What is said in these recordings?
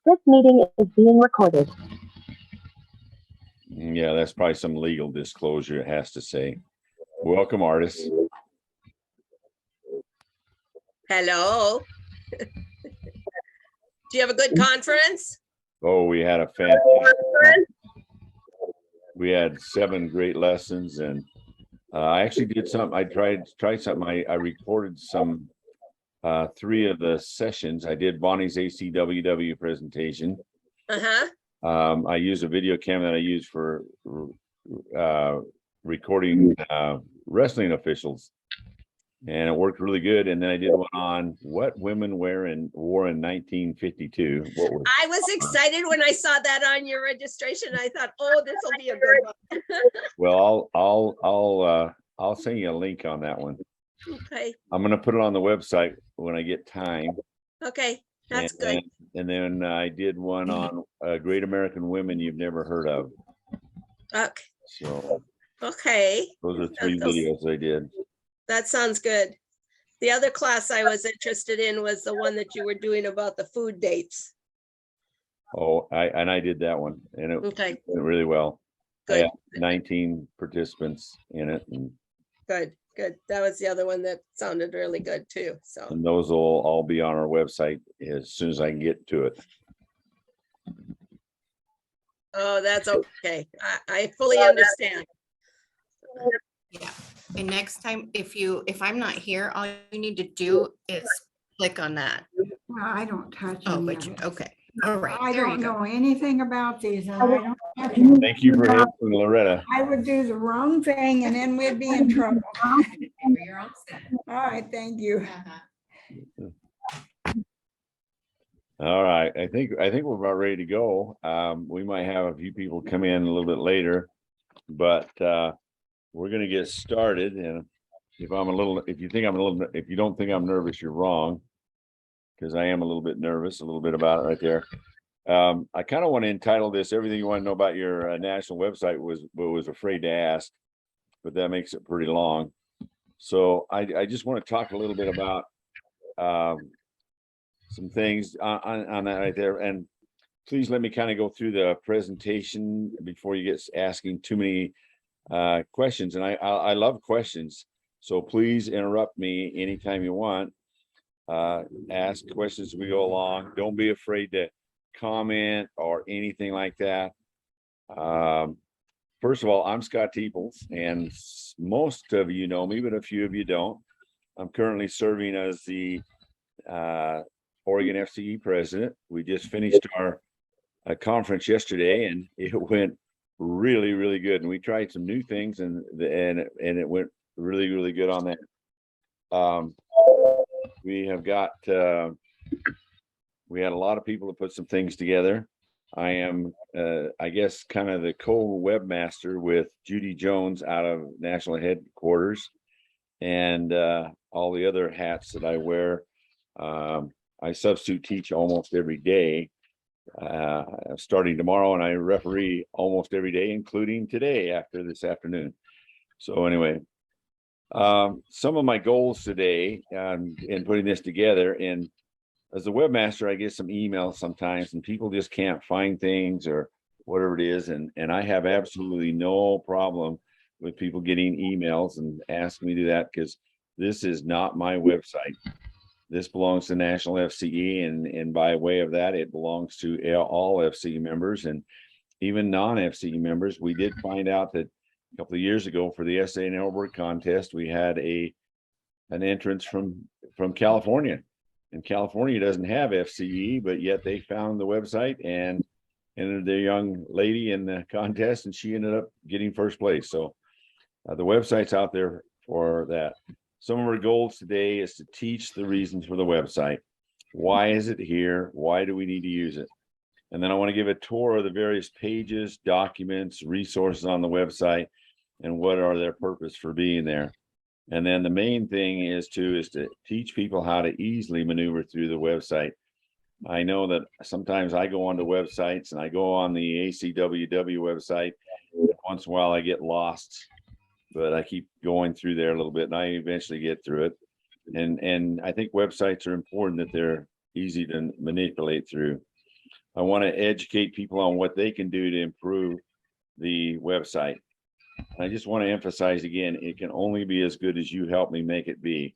This meeting is being recorded. Yeah, that's probably some legal disclosure it has to say. Welcome, artists. Hello. Do you have a good conference? Oh, we had a fantastic. We had 7 great lessons, and I actually did something. I tried something. I recorded some 3 of the sessions. I did Bonnie's ACWW presentation. I used a video camera that I use for recording wrestling officials, and it worked really good. And then I did one on what women wore in 1952. I was excited when I saw that on your registration. I thought, oh, this will be a good one. Well, I'll send you a link on that one. Okay. I'm going to put it on the website when I get time. Okay, that's good. And then I did one on great American women you've never heard of. Okay. So okay. Those are 3 videos I did. That sounds good. The other class I was interested in was the one that you were doing about the food dates. Oh, I did that one, and it Okay. went really well. Good. I had 19 participants in it, and Good. That was the other one that sounded really good too. So. and those will all be on our website as soon as I can get to it. Oh, that's okay. I fully understand. Yeah, and next time, if I'm not here, all you need to do is click on that. Well, I don't touch Oh, any but of you, it. okay, all right, I there don't you go. know anything about these, and I don't touch them. Thank you for helping, Loretta. I would do the wrong thing, and then we'd be in trouble. You're all set. All right, thank you. All right, I think we're about ready to go. We might have a few people come in a little bit later, but we're going to get started. And if you don't think I'm nervous, you're wrong, because I am a little bit nervous, a little bit about it right there. I kind of want to entitle this "Everything You Want to Know About Your National Website." Was afraid to ask, but that makes it pretty long. So I just want to talk a little bit about some things on that right there. And please let me kind of go through the presentation before you get asking too many questions. And I love questions, so please interrupt me anytime you want. Ask questions as we go along. Don't be afraid to comment or anything like that. First of all, I'm Scott Teeples, and most of you know me, but a few of you don't. I'm currently serving as the Oregon FCE president. We just finished our conference yesterday, and it went really, really good. And we tried some new things, and it went really, really good on that. We have got we had a lot of people to put some things together. I am I guess kind of the co-webmaster with Judy Jones out of national headquarters, and all the other hats that I wear. I substitute teach almost every day, starting tomorrow, and I referee almost every day, including today after this afternoon. So anyway, some of my goals today in putting this together, and as a webmaster, I get some emails sometimes, and people just can't find things or whatever it is, and I have absolutely no problem with people getting emails and asking me to do that, because this is not my website. This belongs to National FCE, and by way of that, it belongs to all FCE members and even non-FCE members. We did find out that a couple of years ago for the essay and Elbert contest, we had an entrance from California, and California doesn't have FCE, but yet they found the website and entered their young lady in the contest, and she ended up getting first place. So the website's out there for that. Some of our goals today is to teach the reasons for the website. Why is it here? Why do we need to use it? And then I want to give a tour of the various pages, documents, resources on the website, and what are their purpose for being there. And then the main thing is to teach people how to easily maneuver through the website. I know that sometimes I go onto websites, and I go on the ACWW website. Once in a while I get lost, but I keep going through there a little bit, and I eventually get through it. And I think websites are important, that they're easy to manipulate through. I want to educate people on what they can do to improve the website. I just want to emphasize again, it can only be as good as you help me make it be.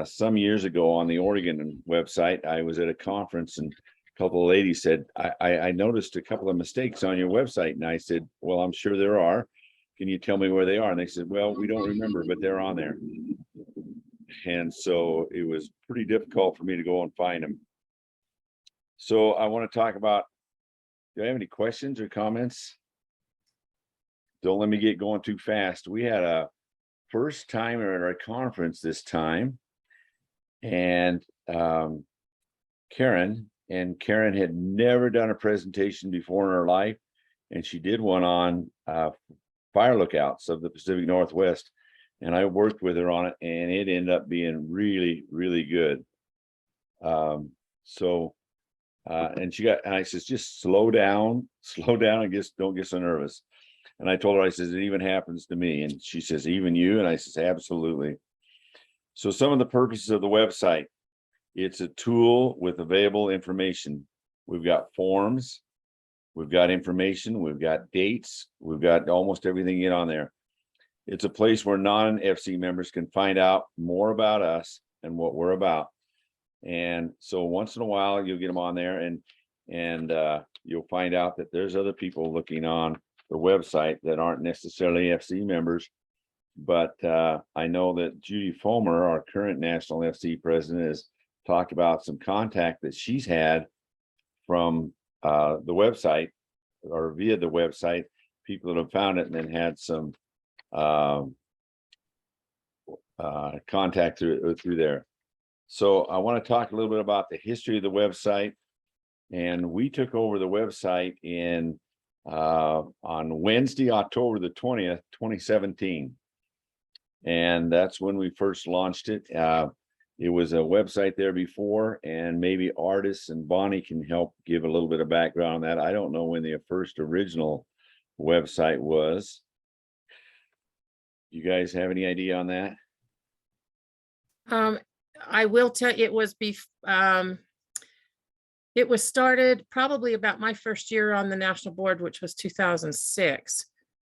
Some years ago on the Oregon website, I was at a conference and a couple of ladies said, I noticed a couple of mistakes on your website. And I said, well, I'm sure there are. Can you tell me where they are? And they said, well, we don't remember, but they're on there. And so it was pretty difficult for me to go and find them. So I want to talk about, do I have any questions or comments? Don't let me get going too fast. We had a first timer at our conference this time, and Karen had never done a presentation before in her life, and she did one on fire lookouts of the Pacific Northwest, and I worked with her on it, and it ended up being really, really good. And I says, just slow down and just don't get so nervous. And I told her, I says, it even happens to me. And she says, even you? And I says, absolutely. So some of the purposes of the website, it's a tool with available information. We've got forms, we've got information, we've got dates, we've got almost everything in on there. It's a place where non-FC members can find out more about us and what we're about. And so once in a while, you'll get them on there and you'll find out that there's other people looking on the website that aren't necessarily FC members. But I know that Judy Fulmer, our current National FC president, has talked about some contact that she's had from the website or via the website, people that have found it and then had some contact through there. So I want to talk a little bit about the history of the website. And we took over the website on Wednesday, October the 20th, 2017. And that's when we first launched it. It was a website there before, and maybe Artis and Bonnie can help give a little bit of background on that. I don't know when the first original website was. You guys have any idea on that? I will tell you, it was started probably about my first year on the national board, which was 2006.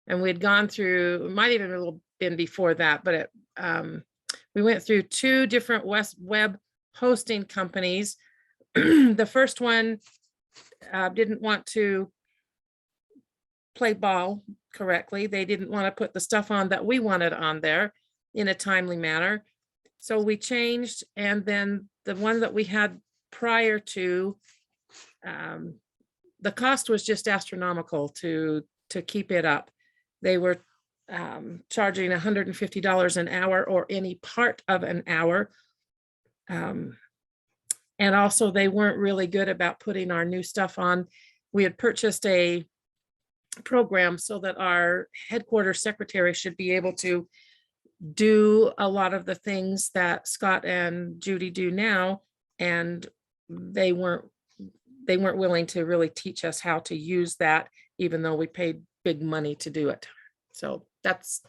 And we'd gone through, it might even a little been before that, but we went through two different web hosting companies. The first one didn't want to play ball correctly. They didn't want to put the stuff on that we wanted on there in a timely manner. So we changed, and then the one that we had prior to, the cost was just astronomical to keep it up. They were charging $150 an hour or any part of an hour. And also they weren't really good about putting our new stuff on. We had purchased a program so that our headquarters secretary should be able to do a lot of the things that Scott and Judy do now, and they weren't willing to really teach us how to use that, even though we paid big money to do it. So that's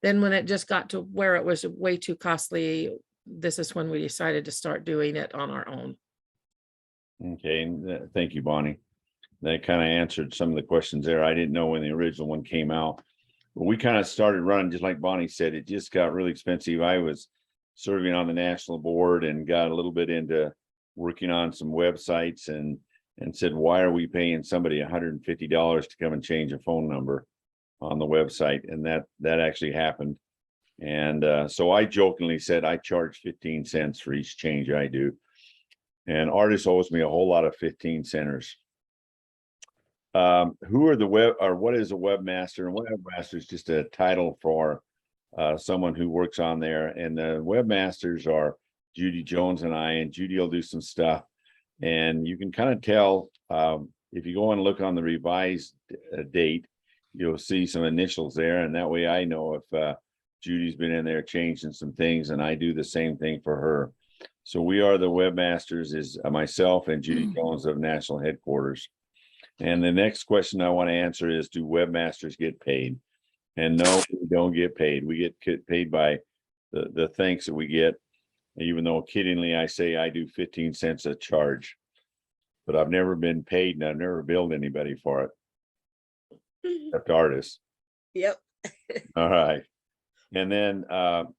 then when it just got to where it was way too costly, this is when we decided to start doing it on our own. Okay, thank you, Bonnie. That kind of answered some of the questions there. I didn't know when the original one came out. But we kind of started running, just like Bonnie said, it just got really expensive. I was serving on the national board and got a little bit into working on some websites and said, why are we paying somebody $150 to come and change a phone number on the website? And that actually happened. And so I jokingly said, I charge 15 cents for each change I do. And Artis owes me a whole lot of 15 centers. Who are the what is a webmaster? And webmaster is just a title for someone who works on there. And the webmasters are Judy Jones and I, and Judy will do some stuff. And you can kind of tell if you go and look on the revised date, you'll see some initials there. And that way I know if Judy's been in there changing some things, and I do the same thing for her. So we are the webmasters, is myself and Judy Jones of National Headquarters. And the next question I want to answer is, do webmasters get paid? And no, we don't get paid. We get paid by the thanks that we get, even though kiddingly I say I do 15 cents a charge. but I've never been paid and I've never billed anybody for it, except artists. Yep. All right. And then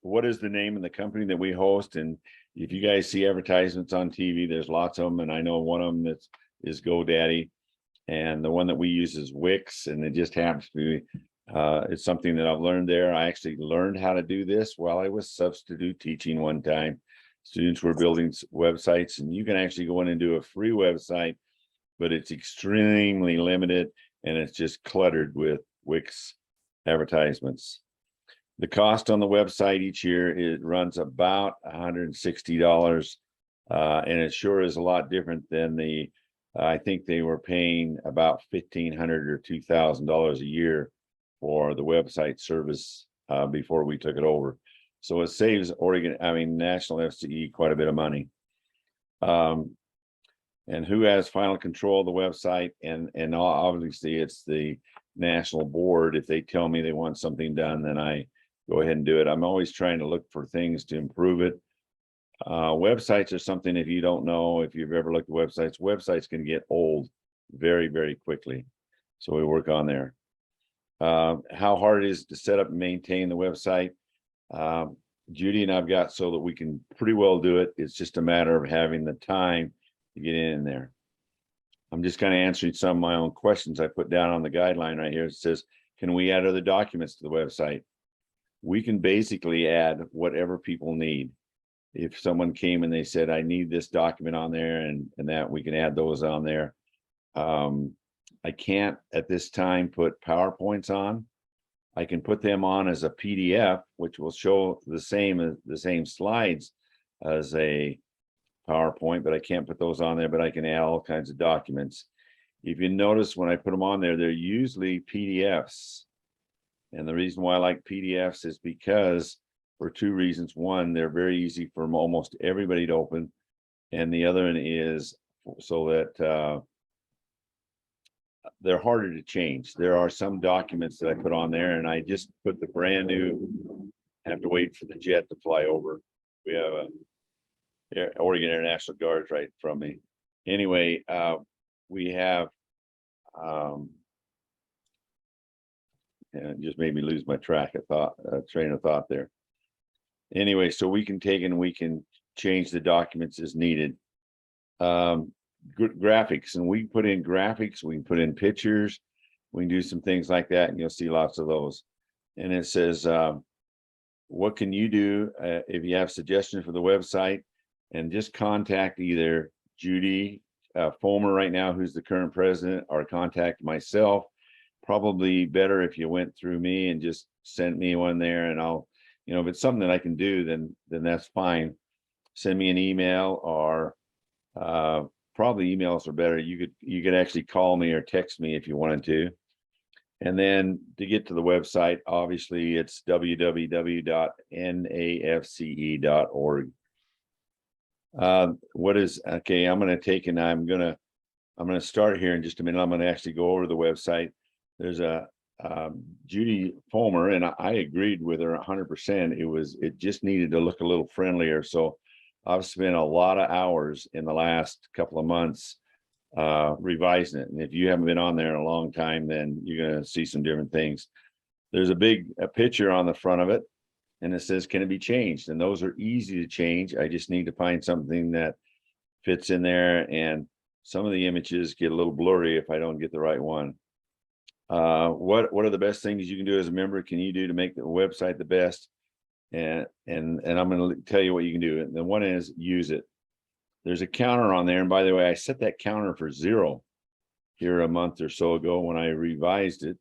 what is the name of the company that we host? And if you guys see advertisements on TV, there's lots of them. And I know one of them is GoDaddy. And the one that we use is Wix. And it just happens to be, it's something that I've learned there. I actually learned how to do this while I was substitute teaching one time. Students were building websites, and you can actually go in and do a free website, but it's extremely limited and it's just cluttered with Wix advertisements. The cost on the website each year, it runs about $160. And it sure is a lot different than I think they were paying about $1,500 or $2,000 a year for the website service before we took it over. So it saves National Fce quite a bit of money. And who has final control of the website? And obviously it's the national board. If they tell me they want something done, then I go ahead and do it. I'm always trying to look for things to improve it. Websites are something, if you don't know, if you've ever looked at websites can get old very, very quickly. So we work on there. How hard it is to set up and maintain the website. Judy and I've got so that we can pretty well do it. It's just a matter of having the time to get in there. I'm just kind of answering some of my own questions I put down on the guideline right here. It says, can we add other documents to the website? We can basically add whatever people need. If someone came and they said, I need this document on there and that, we can add those on there. I can't at this time put PowerPoints on. I can put them on as a PDF, which will show the same slides as a PowerPoint, but I can't put those on there, but I can add all kinds of documents. If you notice when I put them on there, they're usually PDFs. And the reason why I like PDFs is because for two reasons. One, they're very easy for almost everybody to open. And the other one is so that they're harder to change. There are some documents that I put on there and I just put the brand new, have to wait for the jet to fly over. We have a Oregon Air National Guards right from me. Anyway, we have, and it just made me lose my train of thought there. Anyway, so we can take and we can change the documents as needed. Graphics, and we put in graphics, we can put in pictures, we can do some things like that, and you'll see lots of those. And it says, what can you do if you have suggestions for the website? And just contact either Judy Fulmer right now, who's the current president, or contact myself. Probably better if you went through me and just sent me one there, and I'll, if it's something that I can do, then that's fine. Send me an email, or probably emails are better. You could actually call me or text me if you wanted to. And then to get to the website, obviously it's www.nafce.org. Okay, I'm going to take and I'm going to start here in just a minute. I'm going to actually go over to the website. There's a Judy Fulmer, and I agreed with her 100%. It just needed to look a little friendlier. So I've spent a lot of hours in the last couple of months revising it. And if you haven't been on there in a long time, then you're going to see some different things. There's a picture on the front of it, and it says, can it be changed? And those are easy to change. I just need to find something that fits in there. And some of the images get a little blurry if I don't get the right one. What are the best things you can do as a member? Can you do to make the website the best? And I'm going to tell you what you can do. And the one is use it. There's a counter on there. And by the way, I set that counter for 0 here a month or so ago when I revised it.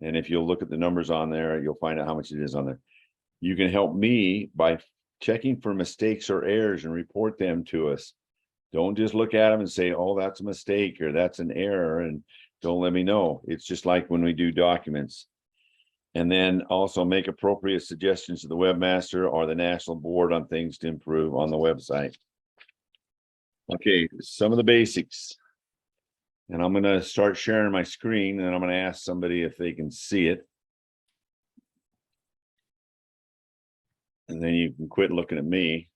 And if you'll look at the numbers on there, you'll find out how much it is on there. You can help me by checking for mistakes or errors and report them to us. Don't just look at them and say, oh, that's a mistake or that's an error, and don't let me know. It's just like when we do documents. And then also make appropriate suggestions to the webmaster or the national board on things to improve on the website. Okay, some of the basics. And I'm going to start sharing my screen, and I'm going to ask somebody if they can see it. And then you can quit looking at me.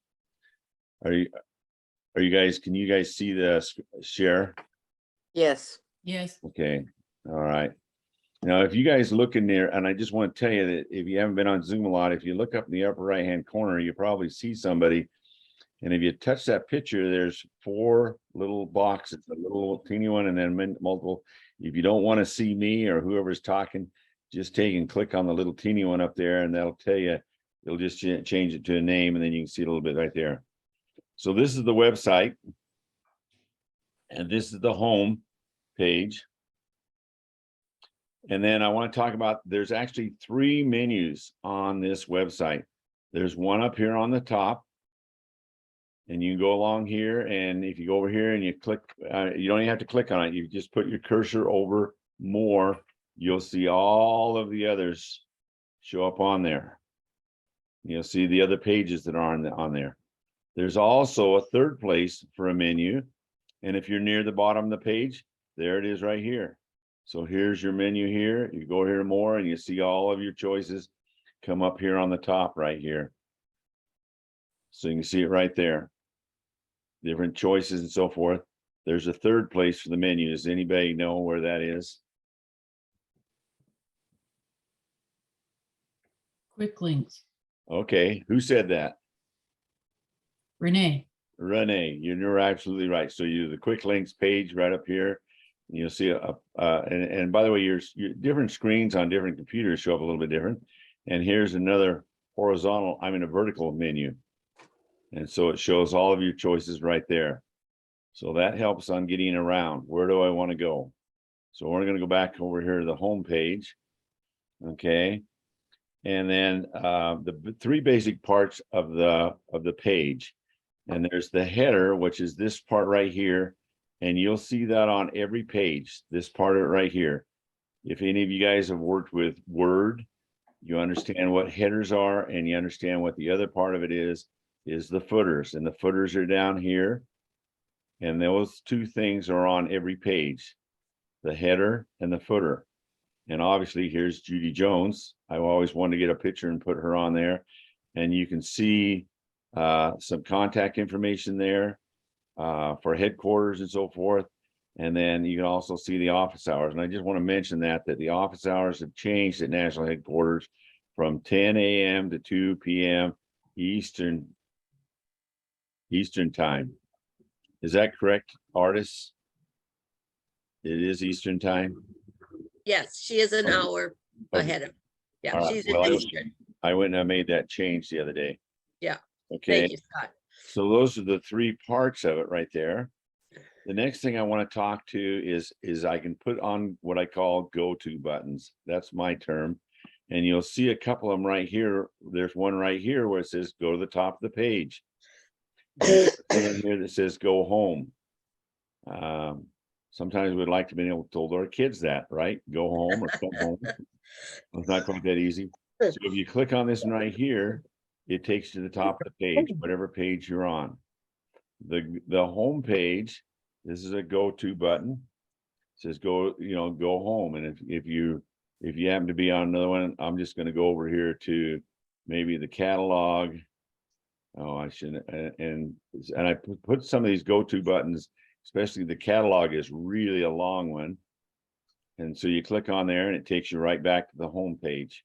Are you guys, can you guys see the share? Yes. Yes. Okay, all right. Now, if you guys look in there, and I just want to tell you that if you haven't been on Zoom a lot, if you look up in the upper right-hand corner, you probably see somebody. And if you touch that picture, there's 4 little boxes, a little teeny one and then multiple. If you don't want to see me or whoever's talking, just take and click on the little teeny one up there and that'll tell you, it'll just change it to a name and then you can see a little bit right there. So this is the website. And this is the home page. And then I want to talk about, there's actually 3 menus on this website. There's one up here on the top. And you can go along here, and if you go over here and you click, you don't even have to click on it. You just put your cursor over more. You'll see all of the others show up on there. You'll see the other pages that are on there. There's also a third place for a menu. And if you're near the bottom of the page, there it is right here. So here's your menu here. You go here to more and you see all of your choices come up here on the top right here. So you can see it right there. Different choices and so forth. There's a third place for the menu. Does anybody know where that is? Quick links. Okay, who said that? Renee. Renee, you're absolutely right. So you the quick links page right up here. You'll see and by the way, your different screens on different computers show up a little bit different. And here's another horizontal, a vertical menu. And so it shows all of your choices right there. So that helps on getting around. Where do I want to go? So we're going to go back over here to the home page. Okay. And then the 3 basic parts of the page. And there's the header, which is this part right here. And you'll see that on every page, this part of it right here. If any of you guys have worked with Word, you understand what headers are and you understand what the other part of it is the footers, and the footers are down here. And those 2 things are on every page, the header and the footer. And obviously here's Judy Jones. I always wanted to get a picture and put her on there. And you can see some contact information there for headquarters and so forth. And then you can also see the office hours. And I just want to mention that the office hours have changed at National Headquarters from 10 a.m. to 2 p.m. Eastern time. Is that correct, artists? It is Eastern time. Yes, she is an hour ahead of. Yeah, All right, she's well, in Eastern. I went and I made that change the other day. Yeah. Okay. Thank you, Scott. So those are the 3 parts of it right there. The next thing I want to talk to is I can put on what I call go-to buttons. That's my term. And you'll see a couple of them right here. There's one right here where it says go to the top of the page. And in here that says go home. Sometimes we'd like to be able to tell our kids that, right? Go home or come home. It's not quite that easy. So if you click on this one right here, it takes you to the top of the page, whatever page you're on. The home page, this is a go-to button. It says go home. And if you happen to be on another one, I'm just going to go over here to maybe the catalog. Oh, I shouldn't. And I put some of these go-to buttons, especially the catalog is really a long one. And so you click on there and it takes you right back to the home page.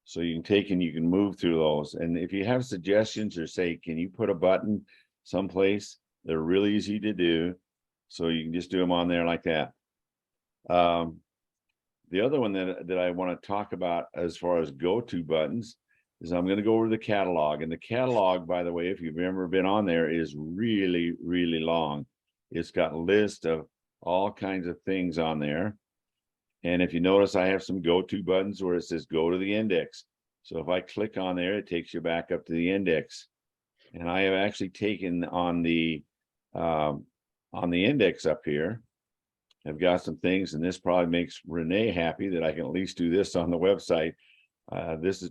So you can take and you can move through those. And if you have suggestions or say, can you put a button someplace, they're really easy to do. So you can just do them on there like that. The other one that I want to talk about as far as go-to buttons is I'm going to go over the catalog. And the catalog, by the way, if you've ever been on there, is really, really long. It's got a list of all kinds of things on there. And if you notice, I have some go-to buttons where it says go to the index. So if I click on there, it takes you back up to the index. And I have actually taken on the index up here. I've got some things, and this probably makes Renee happy that I can at least do this on the website.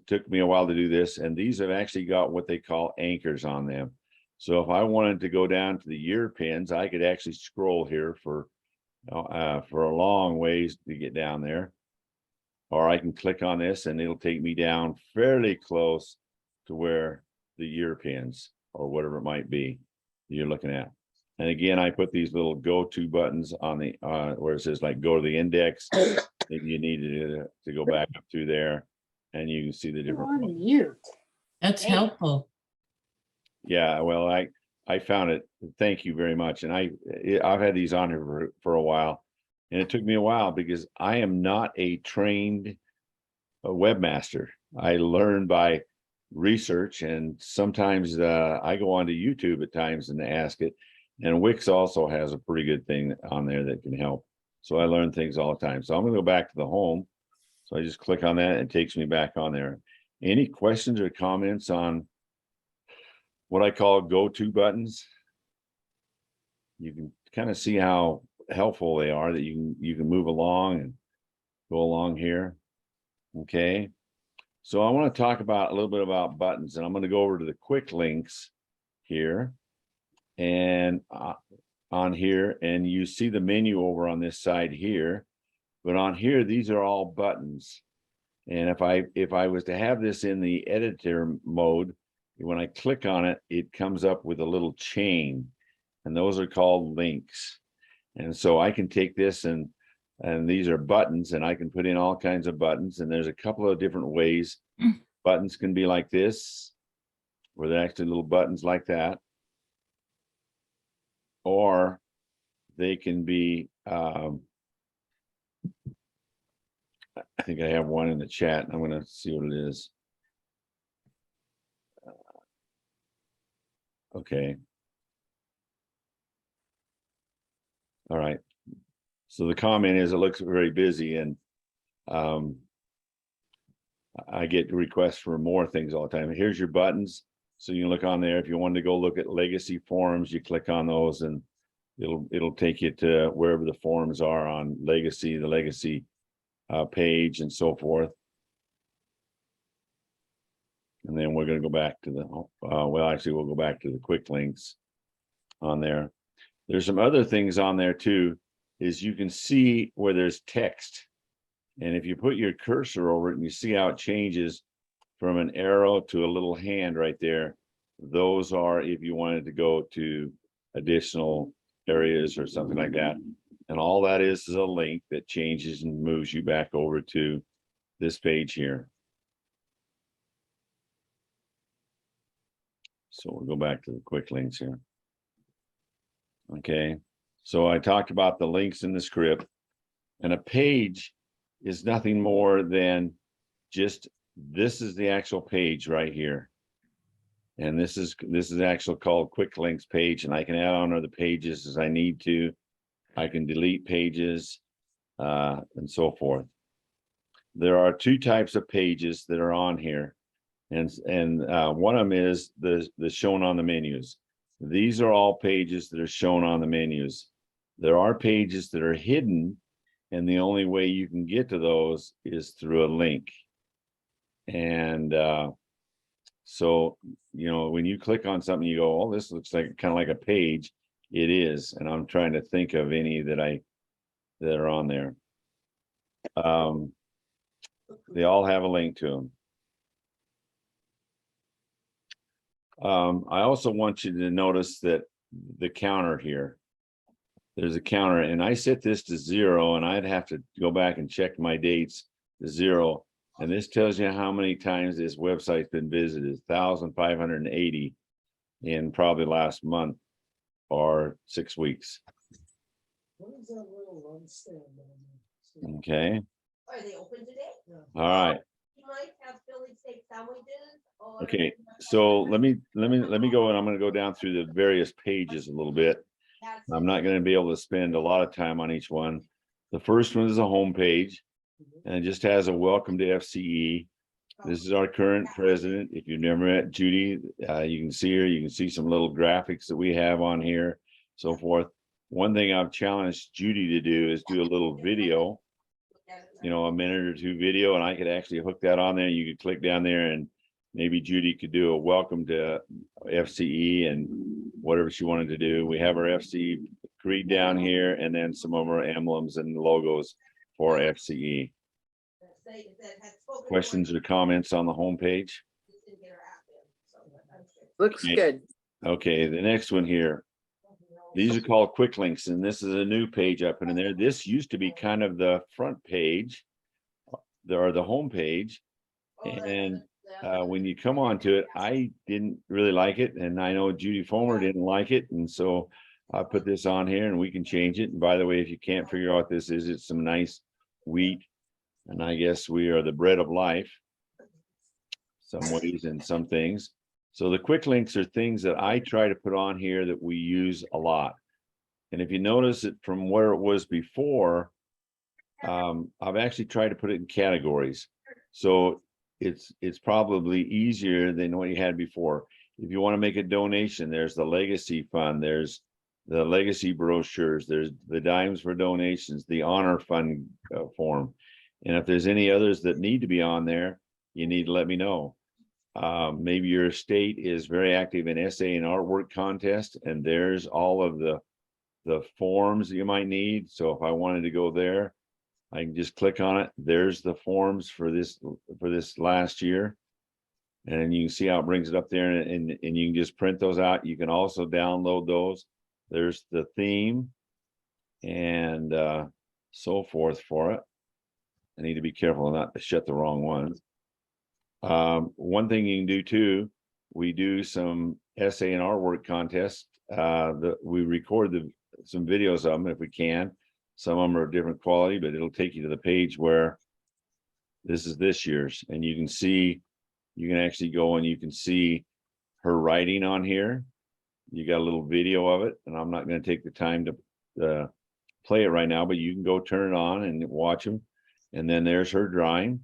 Took me a while to do this, and these have actually got what they call anchors on them. So if I wanted to go down to the year pins, I could actually scroll here for a long ways to get down there. Or I can click on this and it'll take me down fairly close to where the year pins or whatever it might be. you're looking at. And again, I put these little go-to buttons on the where it says like go to the index. If you needed to go back up through there, and you can see the different ones. That's helpful. Yeah, well, I found it. Thank you very much. And I've had these on here for a while, and it took me a while because I am not a trained webmaster. I learn by research, and sometimes I go onto YouTube at times and ask it. And Wix also has a pretty good thing on there that can help. So I learn things all the time. So I'm going to go back to the home. So I just click on that and it takes me back on there. Any questions or comments on what I call go-to buttons? You can kind of see how helpful they are, that you can move along and go along here. Okay. So I want to talk about a little bit about buttons, and I'm going to go over to the quick links here and on here, and you see the menu over on this side here, but on here, these are all buttons. And if I was to have this in the editor mode, when I click on it, it comes up with a little chain, and those are called links. And so I can take this and these are buttons, and I can put in all kinds of buttons, and there's a couple of different ways. Buttons can be like this, where they're actually little buttons like that. Or they can be, I think I have one in the chat, and I'm going to see what it is. Okay. All right. So the comment is, it looks very busy, and I get requests for more things all the time. Here's your buttons. So you can look on there. If you wanted to go look at legacy forums, you click on those, and it'll take you to wherever the forums are on legacy, the legacy page, and so forth. And then we're going to go back to the well, actually, we'll go back to the quick links on there. There's some other things on there too. Is you can see where there's text, and if you put your cursor over it and you see how it changes from an arrow to a little hand right there, those are if you wanted to go to additional areas or something like that. And all that is a link that changes and moves you back over to this page here. So we'll go back to the quick links here. Okay, so I talked about the links in the script, and a page is nothing more than just, this is the actual page right here. And this is actually called quick links page, and I can add on other pages as I need to. I can delete pages and so forth. There are two types of pages that are on here. And one of them is the shown on the menus. These are all pages that are shown on the menus. There are pages that are hidden, and the only way you can get to those is through a link. And so, you know, when you click on something, you go, oh, this looks like kind of like a page. It is. And I'm trying to think of any that are on there. They all have a link to them. I also want you to notice that the counter here, there's a counter, and I set this to 0, and I'd have to go back and check my dates to 0. And this tells you how many times this website's been visited, 1,580 in probably last month or 6 weeks. What is that little run stand down there? Okay. Are they open today? All right. You might have Philly steak sandwiches. Or Okay. So let me go, and I'm going to go down through the various pages a little bit. I'm not going to be able to spend a lot of time on each one. The first one is a home page, and it just has a welcome to FCE. This is our current president. If you've never met Judy, you can see her. You can see some little graphics that we have on here, so forth. One thing I've challenged Judy to do is do a little video, you know, a minute or two video, and I could actually hook that on there. You could click down there, and maybe Judy could do a welcome to FCE and whatever she wanted to do. We have our FCE creed down here, and then some of our emblems and logos for FCE. Questions or comments on the home page? Looks Okay. good. Okay, the next one here. These are called quick links, and this is a new page I put in there. This used to be kind of the front page, or the home page. And when you come onto it, I didn't really like it, and I know Judy Fomer didn't like it, and so I put this on here, and we can change it. And by the way, if you can't figure out what this is, it's some nice wheat, and I guess we are the bread of life, some ways and some things. So the quick links are things that I try to put on here that we use a lot. And if you notice it from where it was before, I've actually tried to put it in categories. So it's probably easier than what you had before. If you want to make a donation, there's the legacy fund, there's the legacy brochures, there's the dimes for donations, the honor fund form. And if there's any others that need to be on there, you need to let me know. Maybe your state is very active in essay and artwork contest, and there's all of the forms that you might need. So if I wanted to go there, I can just click on it. There's the forms for this last year. And you can see how it brings it up there, and you can just print those out. You can also download those. There's the theme and so forth for it. I need to be careful not to shut the wrong ones. One thing you can do too, we do some essay and artwork contests. We record some videos of them if we can. Some of them are of different quality, but it'll take you to the page where this is this year's, and you can see, you can actually go and you can see her writing on here. You got a little video of it, and I'm not going to take the time to play it right now, but you can go turn it on and watch them. And then there's her drawing.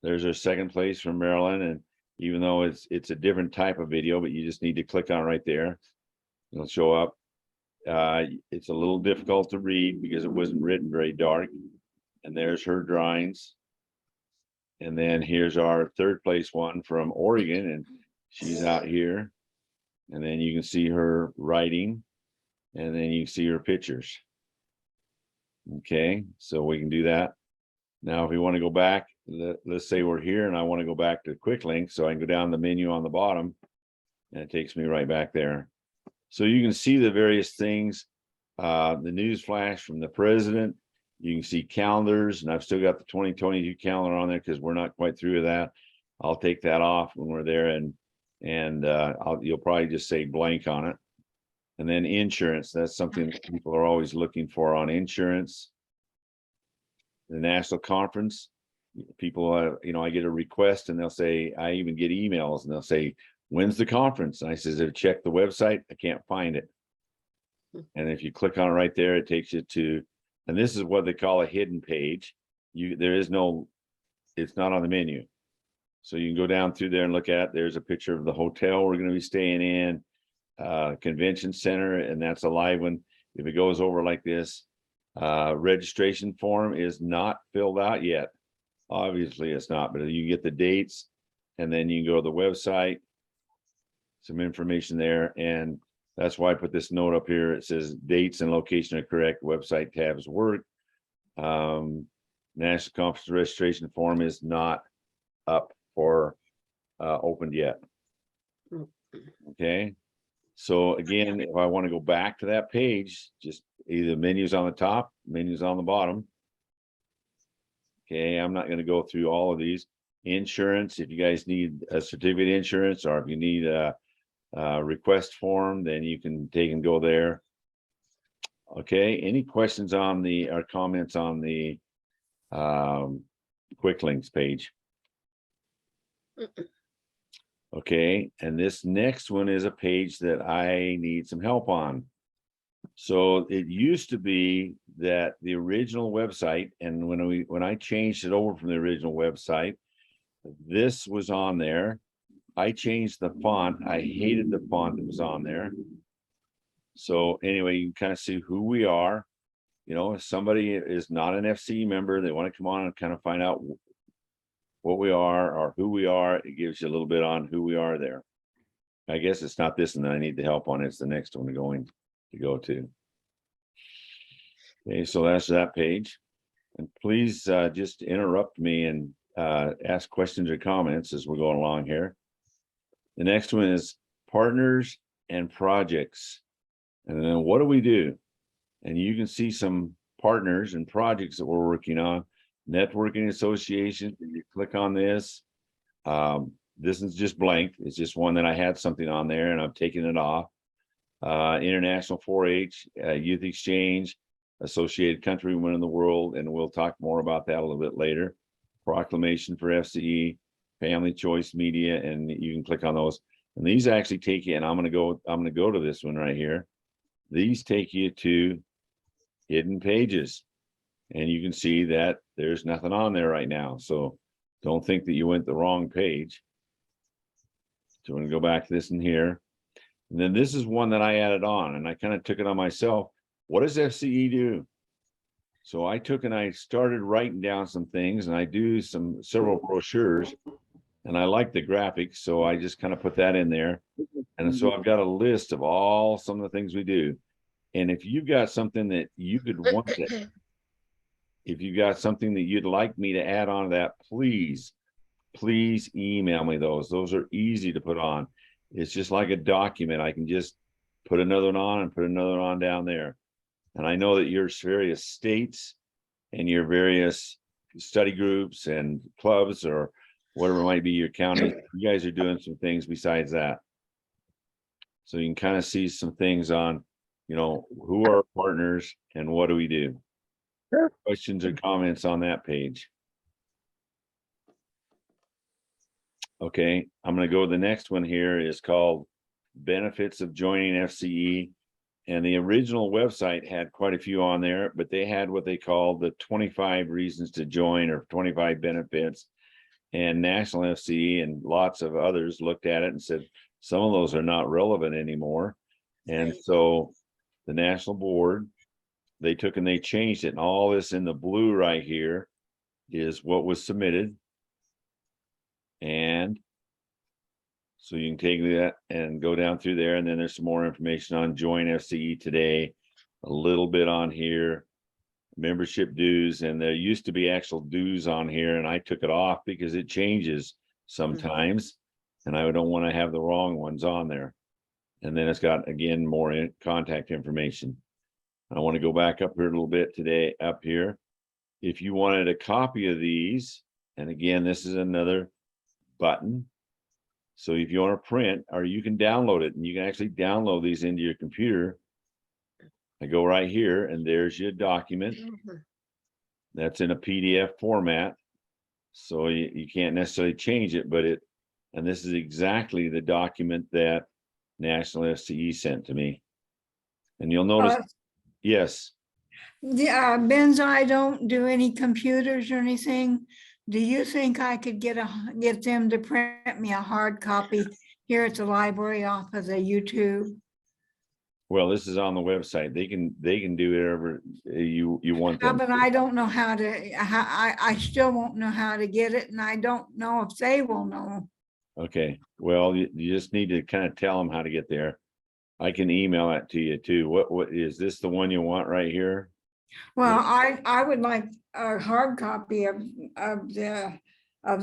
There's her second place from Maryland. And even though it's a different type of video, but you just need to click on it right there. It'll show up. It's a little difficult to read because it wasn't written very dark. And there's her drawings. And then here's our third place one from Oregon, and she's out here. And then you can see her writing, and then you can see her pictures. Okay, so we can do that. Now, if we want to go back, let's say we're here and I want to go back to quick links, so I can go down the menu on the bottom, and it takes me right back there. So you can see the various things, the news flash from the president. You can see calendars, and I've still got the 2022 calendar on there because we're not quite through with that. I'll take that off when we're there, and you'll probably just say blank on it. And then insurance, that's something that people are always looking for on insurance. The national conference, people, I get a request, and they'll say, I even get emails, and they'll say, when's the conference? And I says, check the website. I can't find it. And if you click on it right there, it takes you to, and this is what they call a hidden page. It's not on the menu. So you can go down through there and look at it. There's a picture of the hotel we're going to be staying in, convention center, and that's a live one. If it goes over like this, registration form is not filled out yet. Obviously it's not, but you get the dates, and then you can go to the website, some information there. And that's why I put this note up here. It says dates and location are correct. Website tabs work. National conference registration form is not up or opened yet. Okay. So again, if I want to go back to that page, just either menus on the top, menus on the bottom. Okay, I'm not going to go through all of these. Insurance, if you guys need a certificate of insurance, or if you need a request form, then you can take and go there. Okay, any questions on or comments on the quick links page? Okay, and this next one is a page that I need some help on. So it used to be that the original website, and when I changed it over from the original website, this was on there. I changed the font. I hated the font that was on there. So anyway, you can kind of see who we are. If somebody is not an FC member, they want to come on and kind of find out what we are or who we are. It gives you a little bit on who we are there. I guess it's not this one that I need the help on. It's the next one to go to. Okay, so that's that page. And please just interrupt me and ask questions or comments as we're going along here. The next one is partners and projects. And then what do we do? And you can see some partners and projects that we're working on. Networking association, you click on this. This is just blank. It's just one that I had something on there and I've taken it off. International 4-H, Youth Exchange, Associated Country Women in the World, and we'll talk more about that a little bit later. Proclamation for FCE, Family Choice Media, and you can click on those. And these actually take you, and I'm gonna go to this one right here. These take you to hidden pages. And you can see that there's nothing on there right now. So don't think that you went the wrong page. So I'm gonna go back to this in here. And then this is one that I added on, and I kind of took it on myself. What does FCE do? So I took and I started writing down some things, and I do several brochures, and I like the graphics, so I just kind of put that in there. And so I've got a list of some of the things we do. And if you've got something that you could want to, if you got something that you'd like me to add on to that, please email me those. Those are easy to put on. It's just like a document. I can just put another one on and put another one on down there. And I know that your various states and your various study groups and clubs or whatever might be your county, you guys are doing some things besides that. So you can kind of see some things on, who are our partners and what do we do? Sure. Questions or comments on that page? Okay, I'm going to go to the next one here is called Benefits of Joining FCE. And the original website had quite a few on there, but they had what they called the 25 reasons to join or 25 benefits. And National Fce and lots of others looked at it and said, some of those are not relevant anymore. And so the national board, they took and they changed it. And all this in the blue right here is what was submitted. And so you can take that and go down through there. And then there's some more information on Join FCE today, a little bit on here, membership dues. And there used to be actual dues on here, and I took it off because it changes sometimes. And I don't want to have the wrong ones on there. And then it's got, again, more contact information. I want to go back up here a little bit today, up here. If you wanted a copy of these, and again, this is another button. So if you want to print, or you can download it, and you can actually download these into your computer. I go right here, and there's your document. That's in a PDF format. So you can't necessarily change it, but and this is exactly the document that National Fce sent to me. And you'll notice, yes. Yeah, Benz, I don't do any computers or anything. Do you think I could get them to print me a hard copy here at the library off of the YouTube? Well, this is on the website. They can do whatever you want Yeah, them. but I don't know how to, I still won't know how to get it, and I don't know if they will know. Okay, well, you just need to kind of tell them how to get there. I can email that to you too. What is this the one you want right here? Well, I would like a hard copy of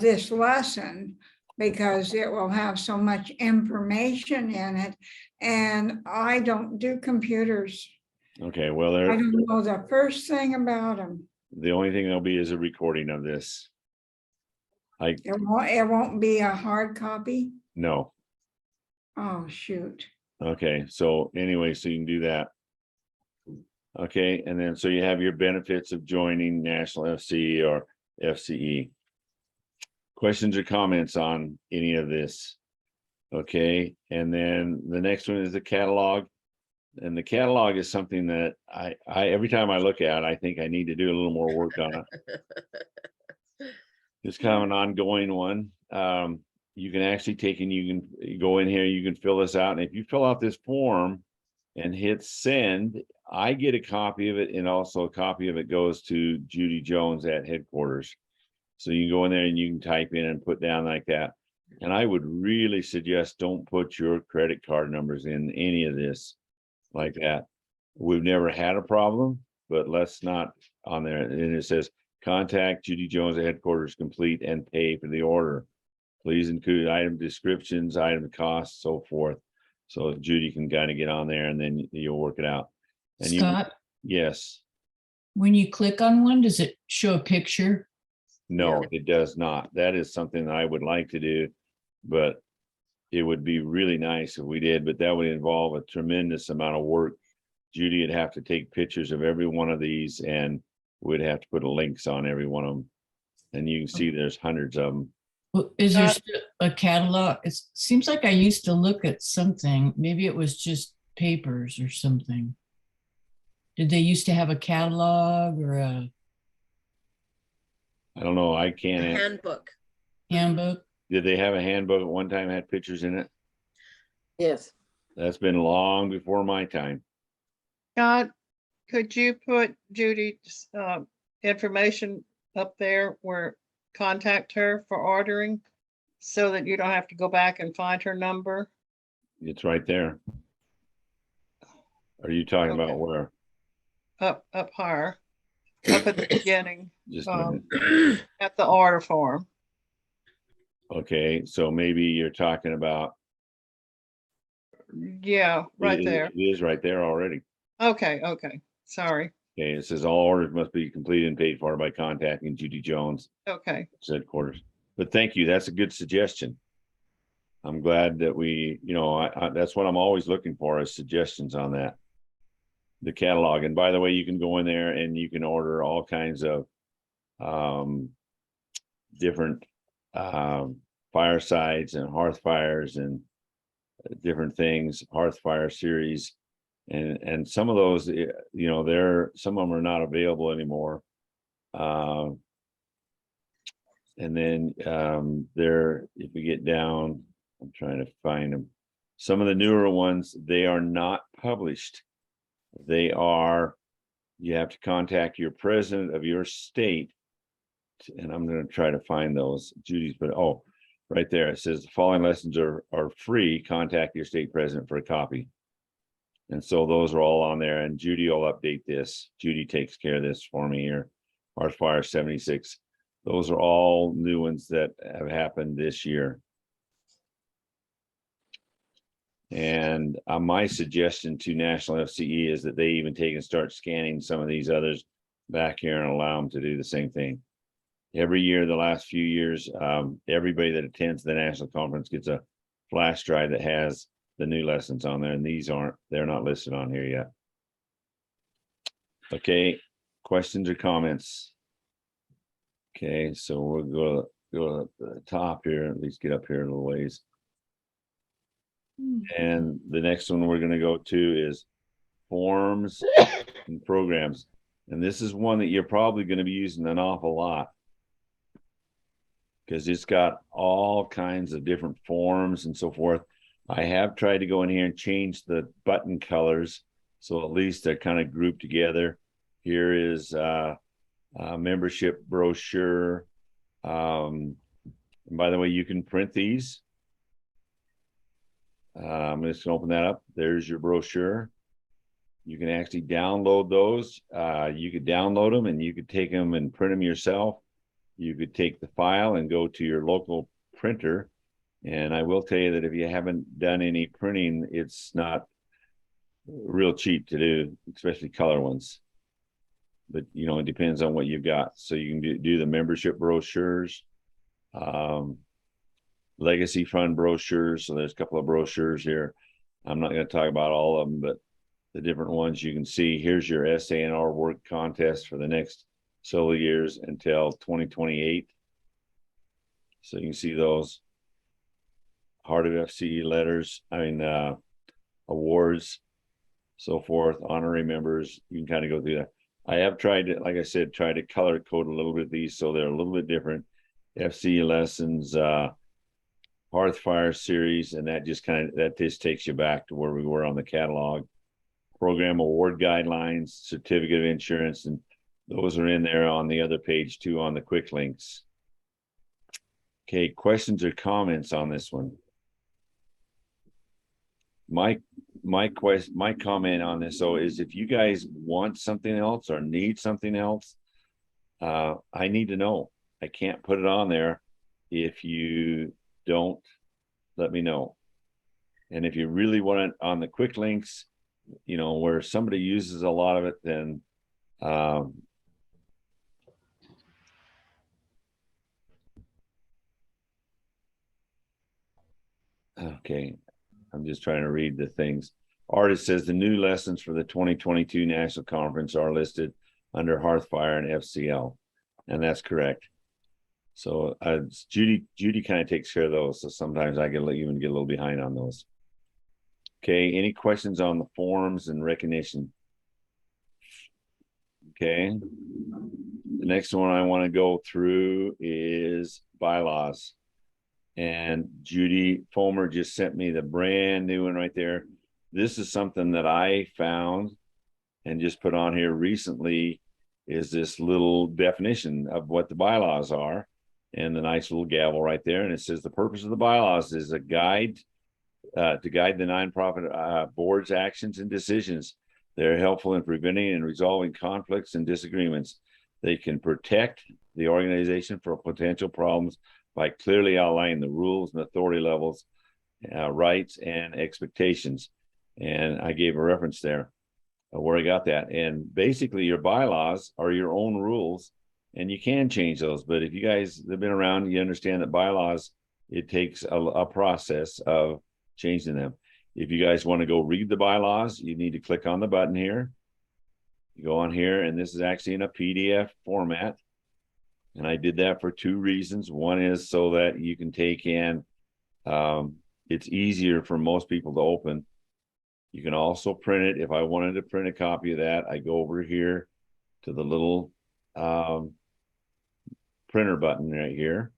this lesson, because it will have so much information in it, and I don't do computers. Okay, well, I don't know the first thing about them. the only thing there'll be is a recording of this. It won't be a hard copy. No. Oh, shoot. Okay, so anyway, so you can do that. Okay, and then so you have your benefits of joining National Fce or FCE. Questions or comments on any of this? Okay, and then the next one is the catalog. And the catalog is something that I every time I look at, I think I need to do a little more work on it. It's kind of an ongoing one. You can actually take and you can go in here, you can fill this out. And if you fill out this form and hit send, I get a copy of it, and also a copy of it goes to Judy Jones at headquarters. So you can go in there and you can type in and put down like that. And I would really suggest don't put your credit card numbers in any of this like that. We've never had a problem, but let's not on there. And it says, contact Judy Jones at headquarters, complete and pay for the order. Please include item descriptions, item costs, so forth. So Judy can kind of get on there and then you'll work it out. And you, Scott, yes, when you click on one, does it show a picture? no, it does not. That is something that I would like to do, but it would be really nice if we did, but that would involve a tremendous amount of work. Judy would have to take pictures of every one of these and we'd have to put links on every one of them. And you can see there's hundreds of them. Well, is there still a catalog? It seems like I used to look at something. Maybe it was just papers or something. Did they used to have a catalog or a I don't know. I A can't. handbook. handbook? Did they have a handbook at one time that had pictures in it? Yes. That's been long before my time. Scott, could you put Judy's information up there where contact her for ordering so that you don't have to go back and find her number? It's right there. Are you talking about Okay. where? Up higher, up at the beginning, Just a minute. at the order form. Okay, so maybe you're talking about. Yeah, right it- there. It is right there already. Okay, sorry. Okay, it says all orders must be completed and paid for by contacting Judy Jones, Okay, headquarters. But thank you, that's a good suggestion. I'm glad that we, that's what I'm always looking for is suggestions on that. The catalog, and by the way, you can go in there and you can order all kinds of different firesides and hearth fires and different things, hearth fire series. And some of those, some of them are not available anymore. And then if we get down, I'm trying to find them. Some of the newer ones, they are not published. You have to contact your president of your state. And I'm going to try to find those, Judy's, but right there, it says the following lessons are free. Contact your state president for a copy. And so those are all on there, and Judy will update this. Judy takes care of this for me here. Hearth Fire 76. Those are all new ones that have happened this year. And my suggestion to National FCE is that they even take and start scanning some of these others back here and allow them to do the same thing. Every year, the last few years, everybody that attends the national conference gets a flash drive that has the new lessons on there, and they're not listed on here yet. Okay, questions or comments? Okay, so we'll go to the top here, at least get up here a little ways. And the next one we're going to go to is forms and programs. And this is one that you're probably going to be using an awful lot, because it's got all kinds of different forms and so forth. I have tried to go in here and change the button colors, so at least they're kind of grouped together. Here is a membership brochure. And by the way, you can print these. I'm just gonna open that up. There's your brochure. You can actually download those. You could download them and you could take them and print them yourself. You could take the file and go to your local printer. And I will tell you that if you haven't done any printing, it's not real cheap to do, especially color ones. But, it depends on what you've got. So you can do the membership brochures, legacy fund brochures. So there's a couple of brochures here. I'm not going to talk about all of them, but the different ones you can see. Here's your SANR work contest for the next several years until 2028. So you can see those. Heart of FCE letters, awards, so forth, honorary members. You can kind of go through that. I have tried to, like I said, try to color code a little bit of these so they're a little bit different. FCE lessons, Hearth Fire series, and that just takes you back to where we were on the catalog. Program award guidelines, certificate of insurance, and those are in there on the other page too on the quick links. Okay, questions or comments on this one? My comment on this is if you guys want something else or need something else, I need to know. I can't put it on there if you don't let me know. And if you really want it on the quick links, you know, where somebody uses a lot of it, then okay, I'm just trying to read the things. Artist says the new lessons for the 2022 National Conference are listed under Hearthfire and FCL, and that's correct. So Judy kind of takes care of those. So sometimes I even get a little behind on those. Okay, any questions on the forms and recognition? Okay. The next one I want to go through is bylaws. And Judy Fulmer just sent me the brand new one right there. This is something that I found and just put on here recently, is this little definition of what the bylaws are, and the nice little gavel right there. And it says the purpose of the bylaws is a guide to guide the nonprofit board's actions and decisions. They're helpful in preventing and resolving conflicts and disagreements. They can protect the organization from potential problems by clearly outlining the rules and authority levels, rights and expectations. And I gave a reference there where I got that. And basically your bylaws are your own rules, and you can change those. But if you guys have been around, you understand that bylaws, it takes a process of changing them. If you guys want to go read the bylaws, you need to click on the button here. You go on here, and this is actually in a PDF format. And I did that for two reasons. One is so that you can take in, it's easier for most people to open. You can also print it. If I wanted to print a copy of that, I go over here to the little printer button right here.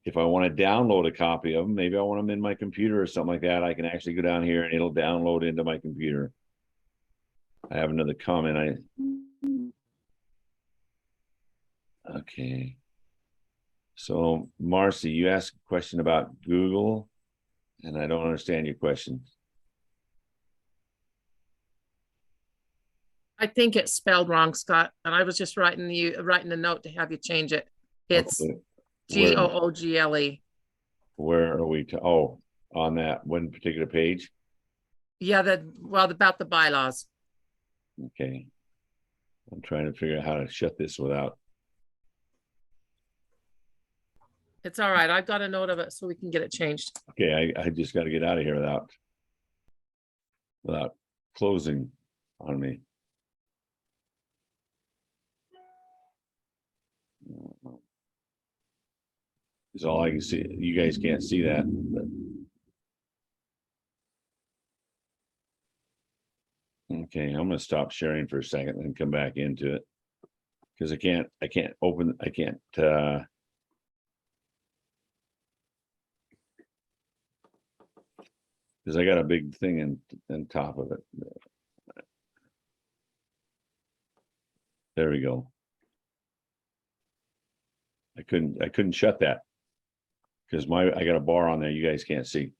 If I want to download a copy of them, maybe I want them in my computer or something like that, I can actually go down here and it'll download into my computer. I have another comment. Okay. So Marcy, you asked a question about Google, and I don't understand your question. I think it's spelled wrong, Scott, and I was just writing a note to have you change it. It's Okay. Google. Where are we to, oh, on that one particular page? Yeah, about the bylaws. Okay. I'm trying to figure out how to shut this without. It's all right. I've got a note of it so we can get it changed. Okay, I just got to get out of here without closing on me. Is all I can see. You guys can't see that, but okay, I'm gonna stop sharing for a second and come back into it, because I can't open, I can't because I got a big thing in top of it. There we go. I couldn't shut that because I got a bar on there you guys can't see.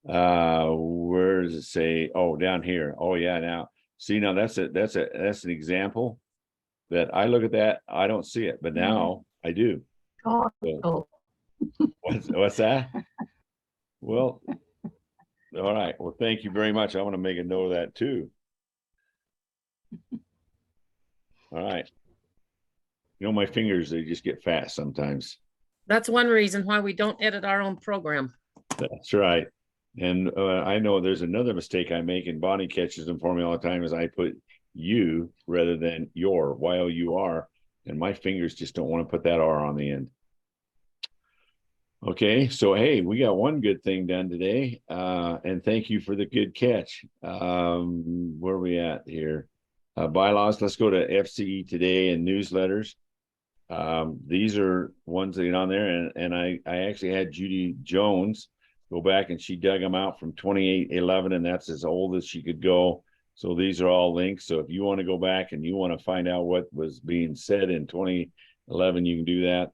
Where does it say? Oh, down here. Oh yeah, now see, now that's an example that I look at that, I don't see it, but now I do. Oh, So, what's that? Well, all right. Well, thank you very much. I want to make a note of that too. All right. You know, my fingers, they just get fat sometimes. That's one reason why we don't edit our own program. That's right. And I know there's another mistake I make, and Bonnie catches them for me all the time, is I put you rather than your, Y-O-U-R, and my fingers just don't want to put that R on the end. Okay, so hey, we got one good thing done today, and thank you for the good catch. Where are we at here? Bylaws, let's go to FCE today and newsletters. These are ones that get on there, and I actually had Judy Jones go back, and she dug them out from 2811, and that's as old as she could go. So these are all links. So if you want to go back and you want to find out what was being said in 2011, you can do that.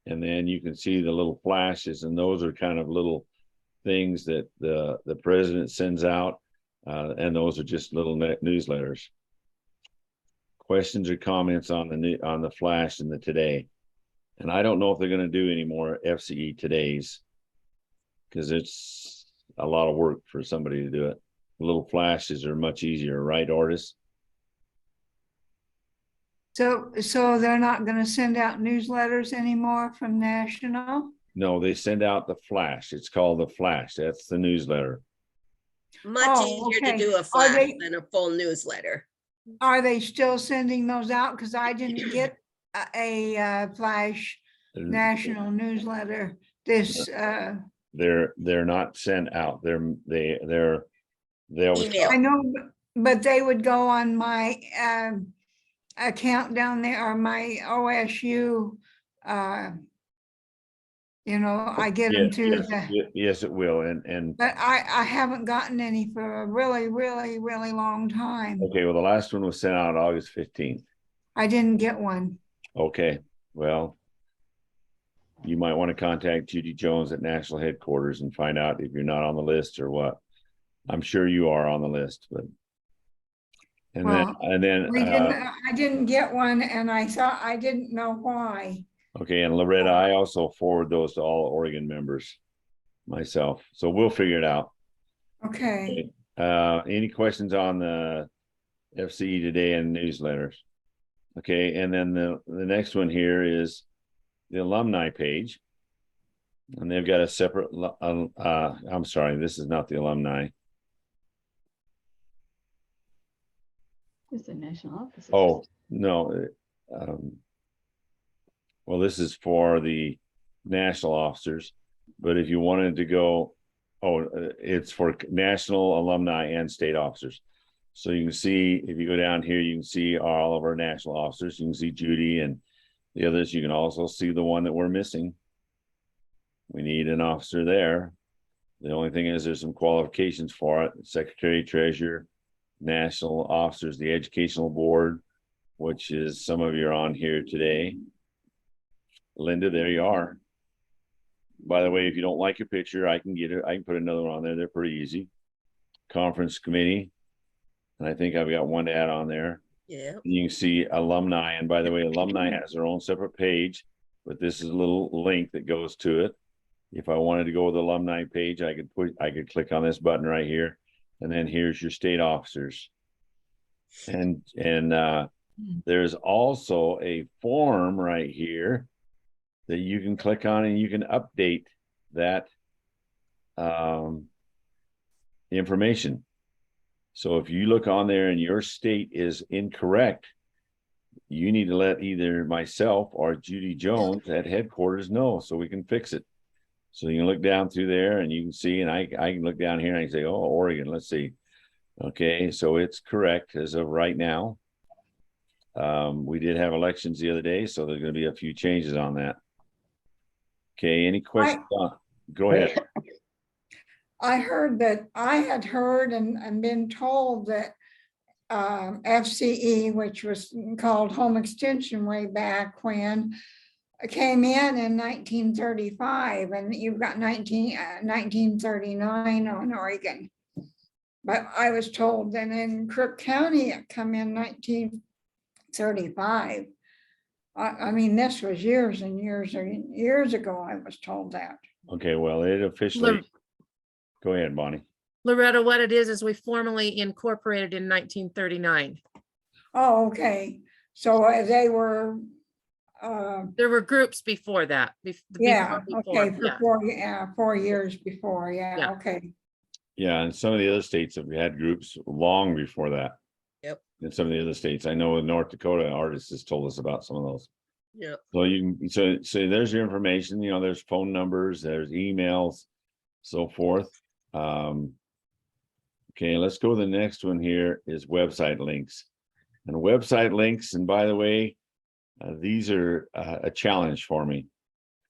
And then you can see the little flashes, and those are kind of little things that the president sends out, and those are just little newsletters. Questions or comments on the flash and the today? And I don't know if they're going to do any more FCE todays, because it's a lot of work for somebody to do it. Little flashes are much easier, right, Ortis? So they're not gonna send out newsletters anymore from National? No, they send out the flash. It's called the flash. That's the newsletter. Much Oh, easier to okay. do a Are flash they- than a full newsletter. Are they still sending those out? Because I didn't get a Flash National newsletter this, They're not sent out. They'll Email. I know, but they would go on my account down there, or my OSU. I get them through the, Yes, it will. And but I haven't gotten any for a really, really, really long time. okay, well, the last one was sent out August 15th. I didn't get one. Okay, well, you might want to contact Judy Jones at National Headquarters and find out if you're not on the list or what. I'm sure you are on the list, but and Well, then I didn't get one, and I thought, I didn't know why. okay, and Loretta, I also forward those to all Oregon members myself, so we'll figure it out. Okay. Any questions on the FCE today and newsletters? Okay, and then the next one here is the Alumni Page, and they've got a separate. I'm sorry, this is not the Alumni. It's the national office. Oh no, well, this is for the national officers, but if you wanted to go, it's for national alumni and state officers. So you can see, if you go down here, you can see all of our national officers. You can see Judy and the others. You can also see the one that we're missing. We need an officer there. The only thing is there's some qualifications for it. Secretary, treasurer, national officers, the educational board, which is some of you are on here today. Linda, there you are. By the way, if you don't like your picture, I can get it. I can put another one on there. They're pretty easy. Conference committee. And I think I've got one to add on there. Yeah. You can see alumni. And by the way, alumni has their own separate page, but this is a little link that goes to it. If I wanted to go with the alumni page, I could click on this button right here. And then here's your state officers. And there's also a form right here that you can click on, and you can update that information. So if you look on there and your state is incorrect, you need to let either myself or Judy Jones at headquarters know so we can fix it. So you can look down through there and you can see, and I can look down here and I can say, oh, Oregon, let's see. Okay, so it's correct as of right now. We did have elections the other day, so there's going to be a few changes on that. Okay, any questions? Go ahead. I had heard and been told that FCE, which was called Home Extension way back when, came in 1935, and you've got 1939 on Oregon. But I was told that in Crook County it come in 1935. I mean, this was years and years ago, I was told that. Okay, well, it officially, go ahead, Bonnie. Loretta, what it is we formally incorporated in 1939. Oh, okay. So they were. There were groups before that. Yeah, before, okay, for 4 years before, yeah, okay. Yeah, and some of the other states have had groups long before that. Yep. In some of the other states, I know in North Dakota, artists has told us about some of those. Yep. So you can, so there's your information. You know, there's phone numbers, there's emails, so forth. Okay, let's go to the next one here is website links. And website links, and by the way, these are a challenge for me